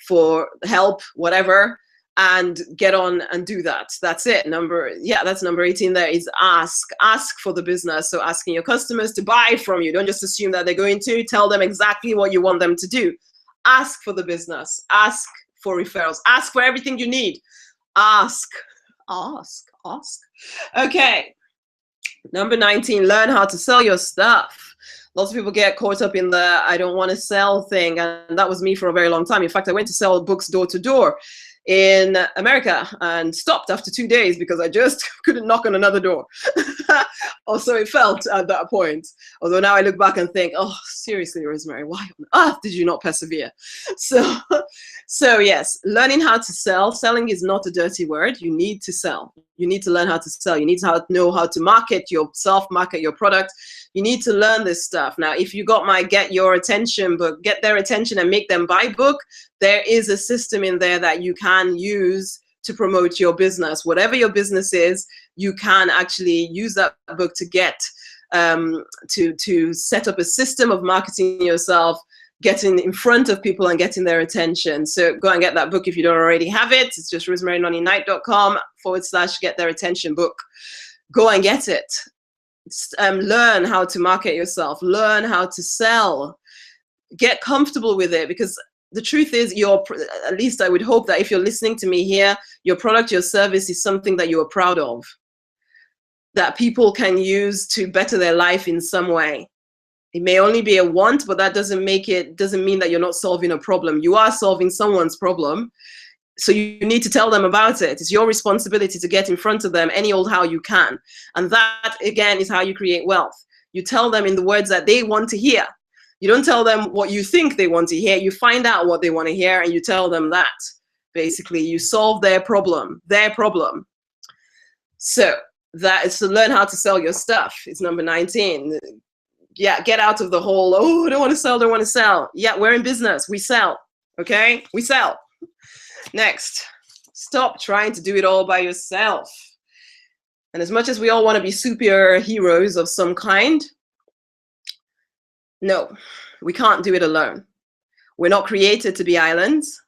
for help, whatever, and get on and do that. That's it. That's number 18 there, is ask. Ask for the business. So asking your customers to buy from you. Don't just assume that they're going to. Tell them exactly what you want them to do. Ask for the business. Ask for referrals. Ask for everything you need. Ask. Okay. Number 19, learn how to sell your stuff. Lots of people get caught up in the I don't want to sell thing, and that was me for a very long time. In fact, I went to sell books door to door in America and stopped after 2 days because I just couldn't knock on another door. Also, it felt at that point. Although now I look back and think, oh, seriously, Rosemary, why on earth did you not persevere? So yes, learning how to sell. Selling is not a dirty word. You need to sell. You need to learn how to sell. You need to know how to market yourself, market your product. You need to learn this stuff. Now, if you got my Get Your Attention book, Get Their Attention and Make Them Buy book, there is a system in there that you can use to promote your business. Whatever your business is, you can actually use that book to get, to set up a system of marketing yourself, getting in front of people and getting their attention. So go and get that book if you don't already have it. It's just rosemarynonnyknight.com/Get Their Attention book. Go and get it. Learn how to market yourself. Learn how to sell. Get comfortable with it, because the truth is, at least I would hope that if you're listening to me here, your product, your service is something that you are proud of, that people can use to better their life in some way. It may only be a want, but that doesn't mean that you're not solving a problem. You are solving someone's problem. So you need to tell them about it. It's your responsibility to get in front of them any old how you can. And that, again, is how you create wealth. You tell them in the words that they want to hear. You don't tell them what you think they want to hear. You find out what they want to hear and you tell them that. Basically, you solve their problem. So that is to learn how to sell your stuff. It's number 19. Yeah, get out of the whole, oh, I don't want to sell. Yeah, we're in business. We sell. Okay? We sell. Next, stop trying to do it all by yourself. And as much as we all want to be superheroes of some kind, no, we can't do it alone. We're not created to be islands.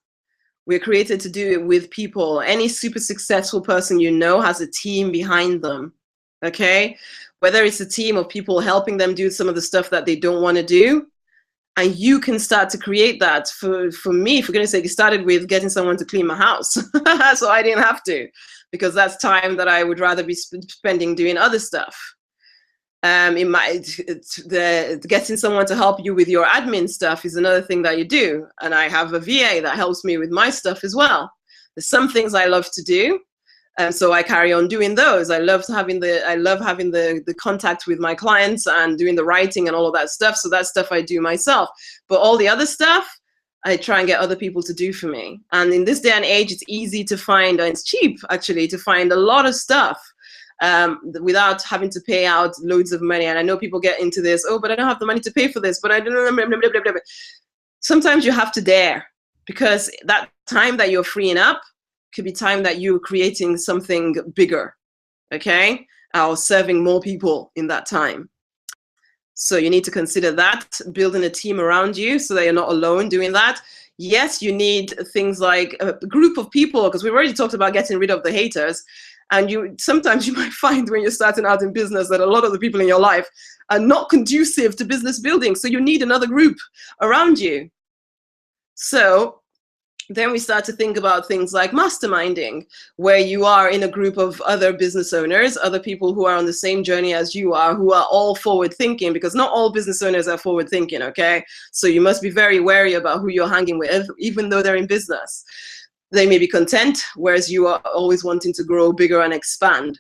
We're created to do it with people. Any super successful person you know has a team behind them, okay? Whether it's a team of people helping them do some of the stuff that they don't want to do, and you can start to create that. For me, for goodness sake, it started with getting someone to clean my house. So I didn't have to, because that's time that I would rather be spending doing other stuff. Getting someone to help you with your admin stuff is another thing that you do. And I have a VA that helps me with my stuff as well. There's some things I love to do. And so I carry on doing those. I love having the contact with my clients and doing the writing and all of that stuff. So that stuff I do myself. But all the other stuff, I try and get other people to do for me. And in this day and age, it's easy to find, and it's cheap actually, to find a lot of stuff without having to pay out loads of money. And I know people get into this, oh, but I don't have the money to pay for this, but I don't know. Sometimes you have to dare, because that time that you're freeing up could be time that you're creating something bigger, okay? Or serving more people in that time. So you need to consider that, building a team around you so that you're not alone doing that. Yes, you need things like a group of people, because we've already talked about getting rid of the haters. And sometimes you might find when you're starting out in business that a lot of the people in your life are not conducive to business building. So you need another group around you. So then we start to think about things like masterminding, where you are in a group of other business owners, other people who are on the same journey as you are, who are all forward thinking, because not all business owners are forward thinking, okay? So you must be very wary about who you're hanging with, even though they're in business. They may be content, whereas you are always wanting to grow bigger and expand.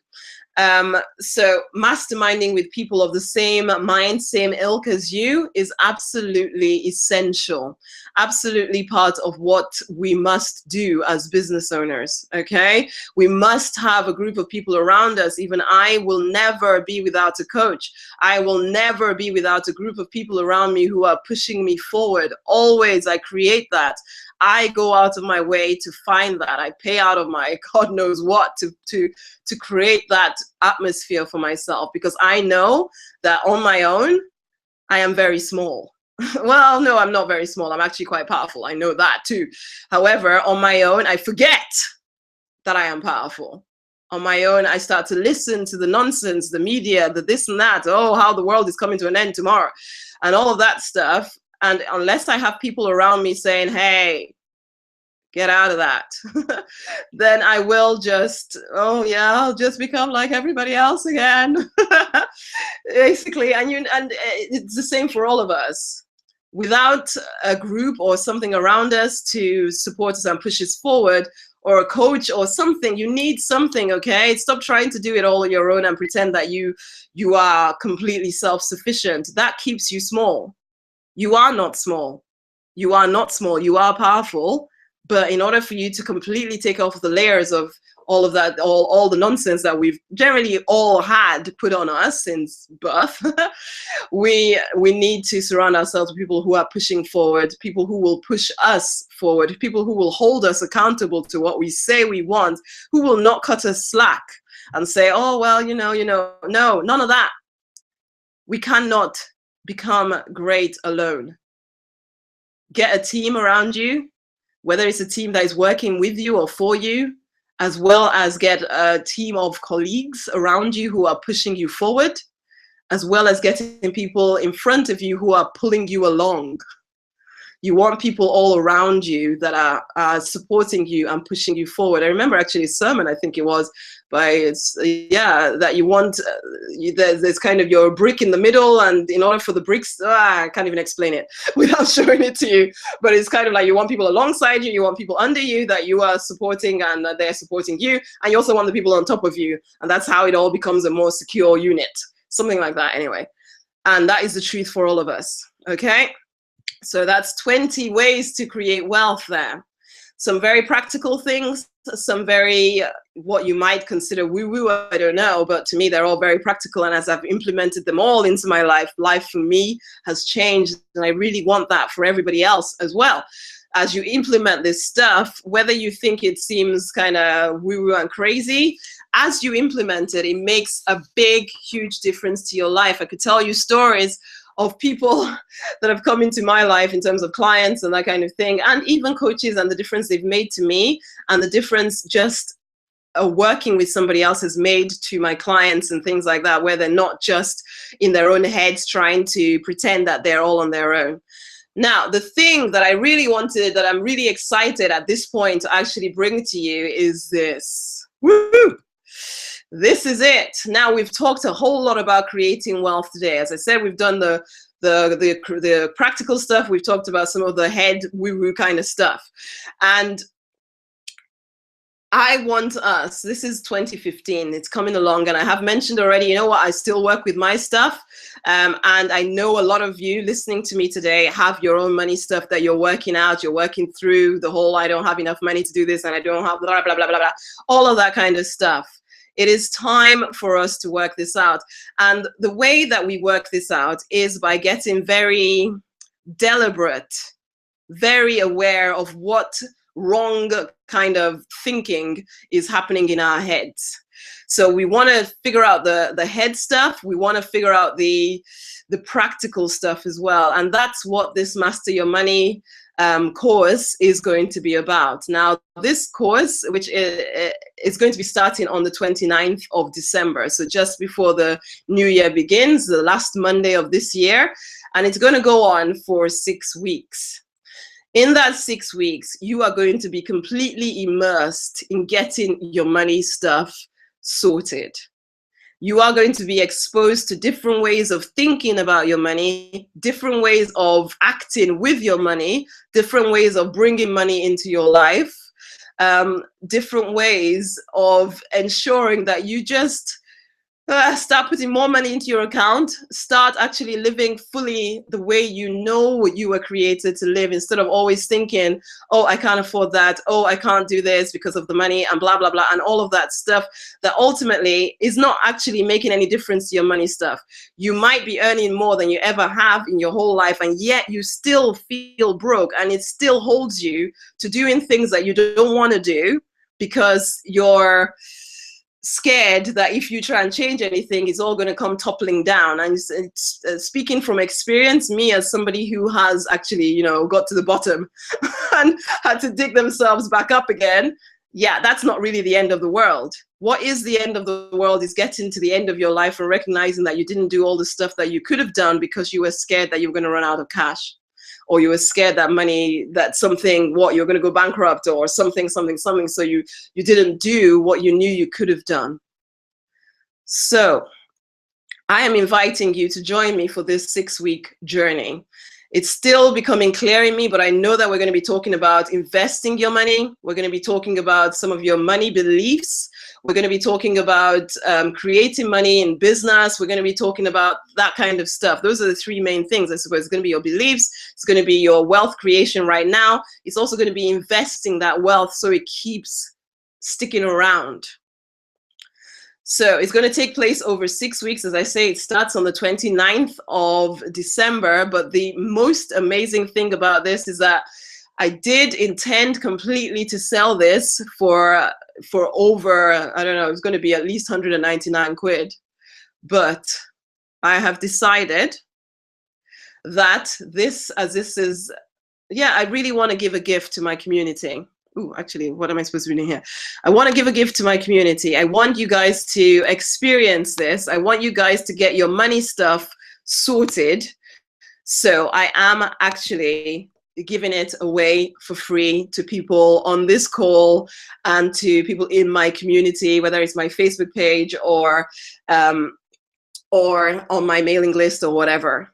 So masterminding with people of the same mind, same ilk as you is absolutely essential, absolutely part of what we must do as business owners, okay? We must have a group of people around us. Even I will never be without a coach. I will never be without a group of people around me who are pushing me forward. Always I create that. I go out of my way to find that. I pay out of my God knows what to create that atmosphere for myself, because I know that on my own, I am very small. Well, no, I'm not very small. I'm actually quite powerful. I know that too. However, on my own, I forget that I am powerful. On my own, I start to listen to the nonsense, the media, the this and that. Oh, how the world is coming to an end tomorrow, and all of that stuff. And unless I have people around me saying, hey, get out of that, then I will just, oh yeah, I'll just become like everybody else again. Basically, and it's the same for all of us. Without a group or something around us to support us and push us forward, or a coach or something, you need something, okay? Stop trying to do it all on your own and pretend that you are completely self-sufficient. That keeps you small. You are not small. You are not small. You are powerful. But in order for you to completely take off the layers of all of that, all the nonsense that we've generally all had put on us since birth, we need to surround ourselves with people who are pushing forward, people who will push us forward, people who will hold us accountable to what we say we want, who will not cut us slack and say, oh, well, no, none of that. We cannot become great alone. Get a team around you, whether it's a team that is working with you or for you, as well as get a team of colleagues around you who are pushing you forward, as well as getting people in front of you who are pulling you along. You want people all around you that are supporting you and pushing you forward. I remember actually a sermon, I think it was, that you want, there's kind of your brick in the middle, and in order for the bricks, I can't even explain it without showing it to you, but it's kind of like you want people alongside you, you want people under you that you are supporting and that they're supporting you, and you also want the people on top of you, and that's how it all becomes a more secure unit, something like that anyway. And that is the truth for all of us, okay? So that's 20 ways to create wealth there. Some very practical things, some very, what you might consider woo-woo, I don't know, but to me, they're all very practical. And as I've implemented them all into my life, life for me has changed. And I really want that for everybody else as well. As you implement this stuff, whether you think it seems kind of woo-woo and crazy, as you implement it, it makes a big, huge difference to your life. I could tell you stories of people that have come into my life in terms of clients and that kind of thing, and even coaches, and the difference they've made to me, and the difference just working with somebody else has made to my clients and things like that, where they're not just in their own heads trying to pretend that they're all on their own. Now, the thing that I really wanted, that I'm really excited at this point to actually bring to you is this. Woo! This is it. Now, we've talked a whole lot about creating wealth today. As I said, we've done the practical stuff. We've talked about some of the head woo-woo kind of stuff. And I want us, this is 2015, it's coming along, and I have mentioned already, you know what, I still work with my stuff. And I know a lot of you listening to me today have your own money stuff that you're working out, you're working through the whole, I don't have enough money to do this, and I don't have blah, blah, blah, blah, blah, all of that kind of stuff. It is time for us to work this out. And the way that we work this out is by getting very deliberate, very aware of what wrong kind of thinking is happening in our heads. So we want to figure out the head stuff. We want to figure out the practical stuff as well. And that's what this Master Your Money course is going to be about. Now, this course, which is going to be starting on the 29th of December, so just before the new year begins, the last Monday of this year, and it's going to go on for 6 weeks. In that 6 weeks, you are going to be completely immersed in getting your money stuff sorted. You are going to be exposed to different ways of thinking about your money, different ways of acting with your money, different ways of bringing money into your life, different ways of ensuring that you just start putting more money into your account, start actually living fully the way you know what you were created to live, instead of always thinking, oh, I can't afford that, oh, I can't do this because of the money, and blah, blah, blah, and all of that stuff that ultimately is not actually making any difference to your money stuff. You might be earning more than you ever have in your whole life, and yet you still feel broke, and it still holds you to doing things that you don't want to do because you're scared that if you try and change anything, it's all going to come toppling down. And it's speaking from experience, me as somebody who has actually, you know, got to the bottom and had to dig themselves back up again, yeah, that's not really the end of the world. What is the end of the world is getting to the end of your life and recognizing that you didn't do all the stuff that you could have done because you were scared that you were going to run out of cash, or you were scared that money, that something, what, you're going to go bankrupt, or something. So you didn't do what you knew you could have done. So I am inviting you to join me for this 6-week journey. It's still becoming clear in me, but I know that we're going to be talking about investing your money. We're going to be talking about some of your money beliefs. We're going to be talking about creating money in business. We're going to be talking about that kind of stuff. Those are the 3 main things, I suppose. It's going to be your beliefs. It's going to be your wealth creation right now. It's also going to be investing that wealth so it keeps sticking around. So it's going to take place over 6 weeks. As I say, it starts on the 29th of December. But the most amazing thing about this is that I did intend completely to sell this for over, I don't know, it's going to be at least 199 quid. But I have decided that this is, yeah, I really want to give a gift to my community. Ooh, actually, what am I supposed to be doing here? I want to give a gift to my community. I want you guys to experience this. I want you guys to get your money stuff sorted. So I am actually giving it away for free to people on this call and to people in my community, whether it's my Facebook page or on my mailing list or whatever.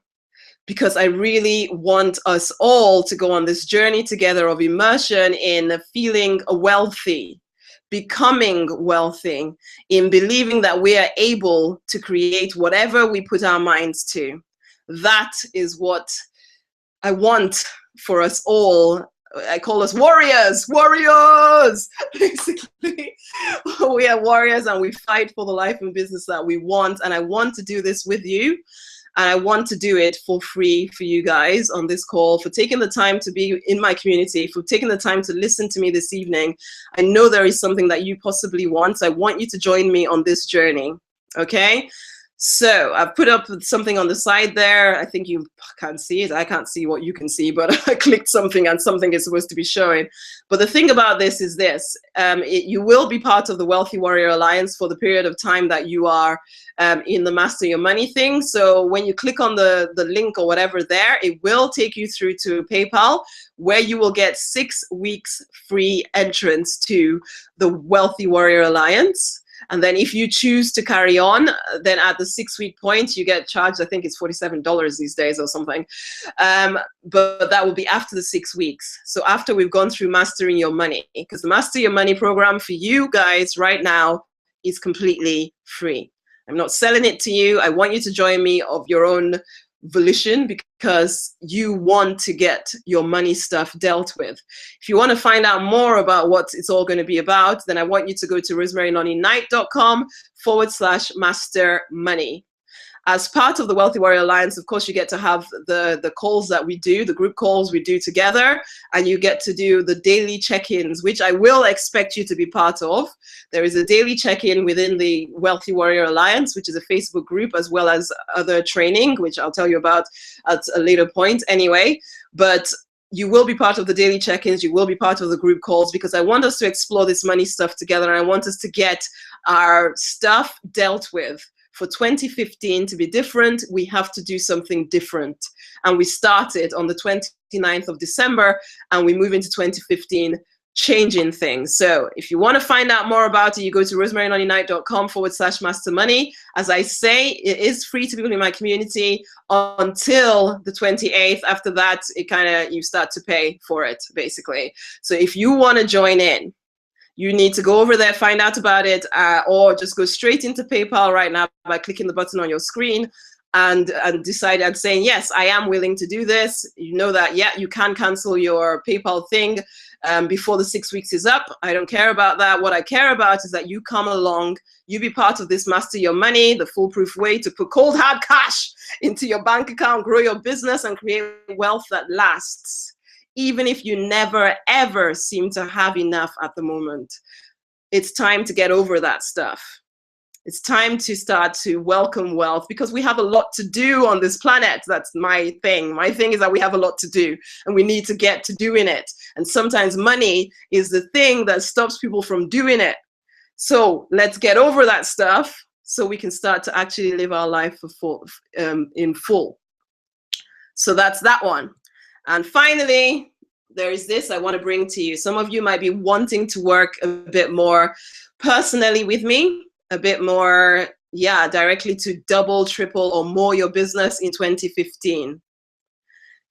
Because I really want us all to go on this journey together of immersion in feeling wealthy, becoming wealthy, in believing that we are able to create whatever we put our minds to. That is what I want for us all. I call us warriors, basically. We are warriors and we fight for the life and business that we want. And I want to do this with you. And I want to do it for free for you guys on this call, for taking the time to be in my community, for taking the time to listen to me this evening. I know there is something that you possibly want. So I want you to join me on this journey, okay? So I've put up something on the side there. I think you can't see it. I can't see what you can see, but I clicked something and something is supposed to be showing. But the thing about this is this. You will be part of the Wealthy Warrior Alliance for the period of time that you are in the Master Your Money thing. So when you click on the link or whatever there, it will take you through to PayPal, where you will get 6 weeks free entrance to the Wealthy Warrior Alliance. And then if you choose to carry on, then at the 6-week point, you get charged, I think it's $47 these days or something. But that will be after the 6 weeks. So after we've gone through Mastering Your Money, because the Master Your Money program for you guys right now is completely free. I'm not selling it to you. I want you to join me of your own volition because you want to get your money stuff dealt with. If you want to find out more about what it's all going to be about, then I want you to go to rosemarynonniknight.com/master money. As part of the Wealthy Warrior Alliance, of course, you get to have the calls that we do, the group calls we do together, and you get to do the daily check-ins, which I will expect you to be part of. There is a daily check-in within the Wealthy Warrior Alliance, which is a Facebook group, as well as other training, which I'll tell you about at a later point anyway. But you will be part of the daily check-ins, you will be part of the group calls, because I want us to explore this money stuff together, and I want us to get our stuff dealt with. For 2015 to be different, we have to do something different. And we started on the 29th of December, and we move into 2015 changing things. So if you want to find out more about it, you go to rosemarynonniknight.com/master money. As I say, it is free to people in my community until the 28th. After that, you start to pay for it, basically. So if you want to join in, you need to go over there, find out about it, or just go straight into PayPal right now by clicking the button on your screen and decide and saying, yes, I am willing to do this. You know that, yeah, you can cancel your PayPal thing before the 6 weeks is up. I don't care about that. What I care about is that you come along, you be part of this Master Your Money, the foolproof way to put cold hard cash into your bank account, grow your business, and create wealth that lasts. Even if you never, ever seem to have enough at the moment. It's time to get over that stuff. It's time to start to welcome wealth, because we have a lot to do on this planet. That's my thing. My thing is that we have a lot to do, and we need to get to doing it. And sometimes money is the thing that stops people from doing it. So let's get over that stuff so we can start to actually live our life in full. So that's that one. And finally, there is this I want to bring to you. Some of you might be wanting to work a bit more personally with me, a bit more, directly to double, triple, or more your business in 2015.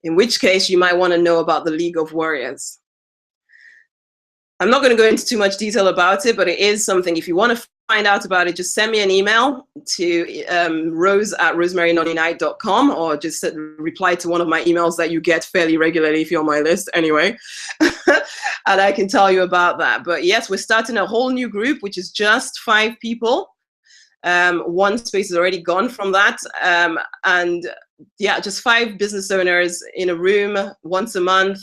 In which case, you might want to know about the League of Warriors. I'm not going to go into too much detail about it, but it is something. If you want to find out about it, just send me an email to rose@rosemarynonniknight.com, or just reply to one of my emails that you get fairly regularly if you're on my list anyway. And I can tell you about that. But yes, we're starting a whole new group, which is just 5 people. One space is already gone from that. And yeah, just 5 business owners in a room once a month,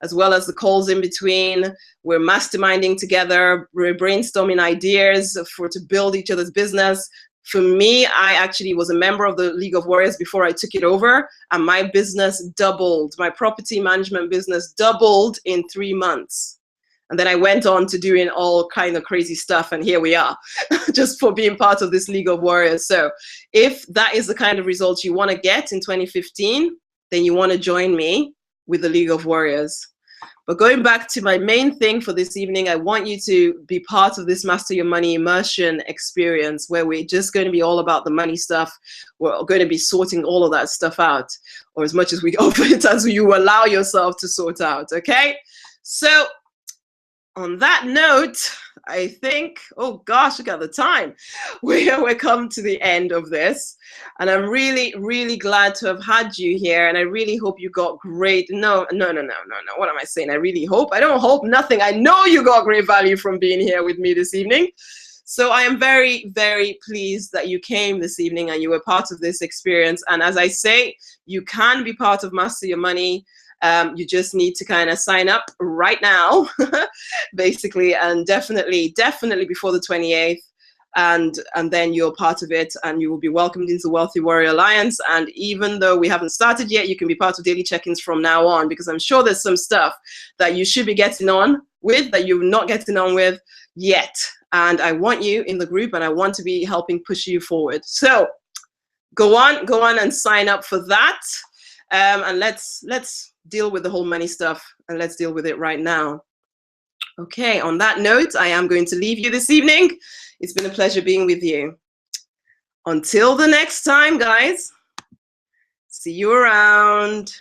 as well as the calls in between. We're masterminding together, we're brainstorming ideas to build each other's business. For me, I actually was a member of the League of Warriors before I took it over, and my business doubled. My property management business doubled in 3 months. And then I went on to doing all kind of crazy stuff, and here we are, just for being part of this League of Warriors. So if that is the kind of results you want to get in 2015, then you want to join me with the League of Warriors. But going back to my main thing for this evening, I want you to be part of this Master Your Money immersion experience, where we're just going to be all about the money stuff. We're going to be sorting all of that stuff out, or as much as we of it as you allow yourself to sort out, okay? So on that note, I think, oh gosh, look at the time. We're come to the end of this. And I'm really, really glad to have had you here. And I really hope you got great, no. What am I saying? I really hope. I don't hope nothing. I know you got great value from being here with me this evening. So I am very, very pleased that you came this evening and you were part of this experience. And as I say, you can be part of Master Your Money. You just need to kind of sign up right now, basically, and definitely before the 28th, and then you're part of it, and you will be welcomed into the Wealthy Warrior Alliance. And even though we haven't started yet, you can be part of daily check-ins from now on, because I'm sure there's some stuff that you should be getting on with that you're not getting on with yet. And I want you in the group, and I want to be helping push you forward. So go on and sign up for that. And let's deal with the whole money stuff, and let's deal with it right now. Okay, on that note, I am going to leave you this evening. It's been a pleasure being with you. Until the next time, guys. See you around.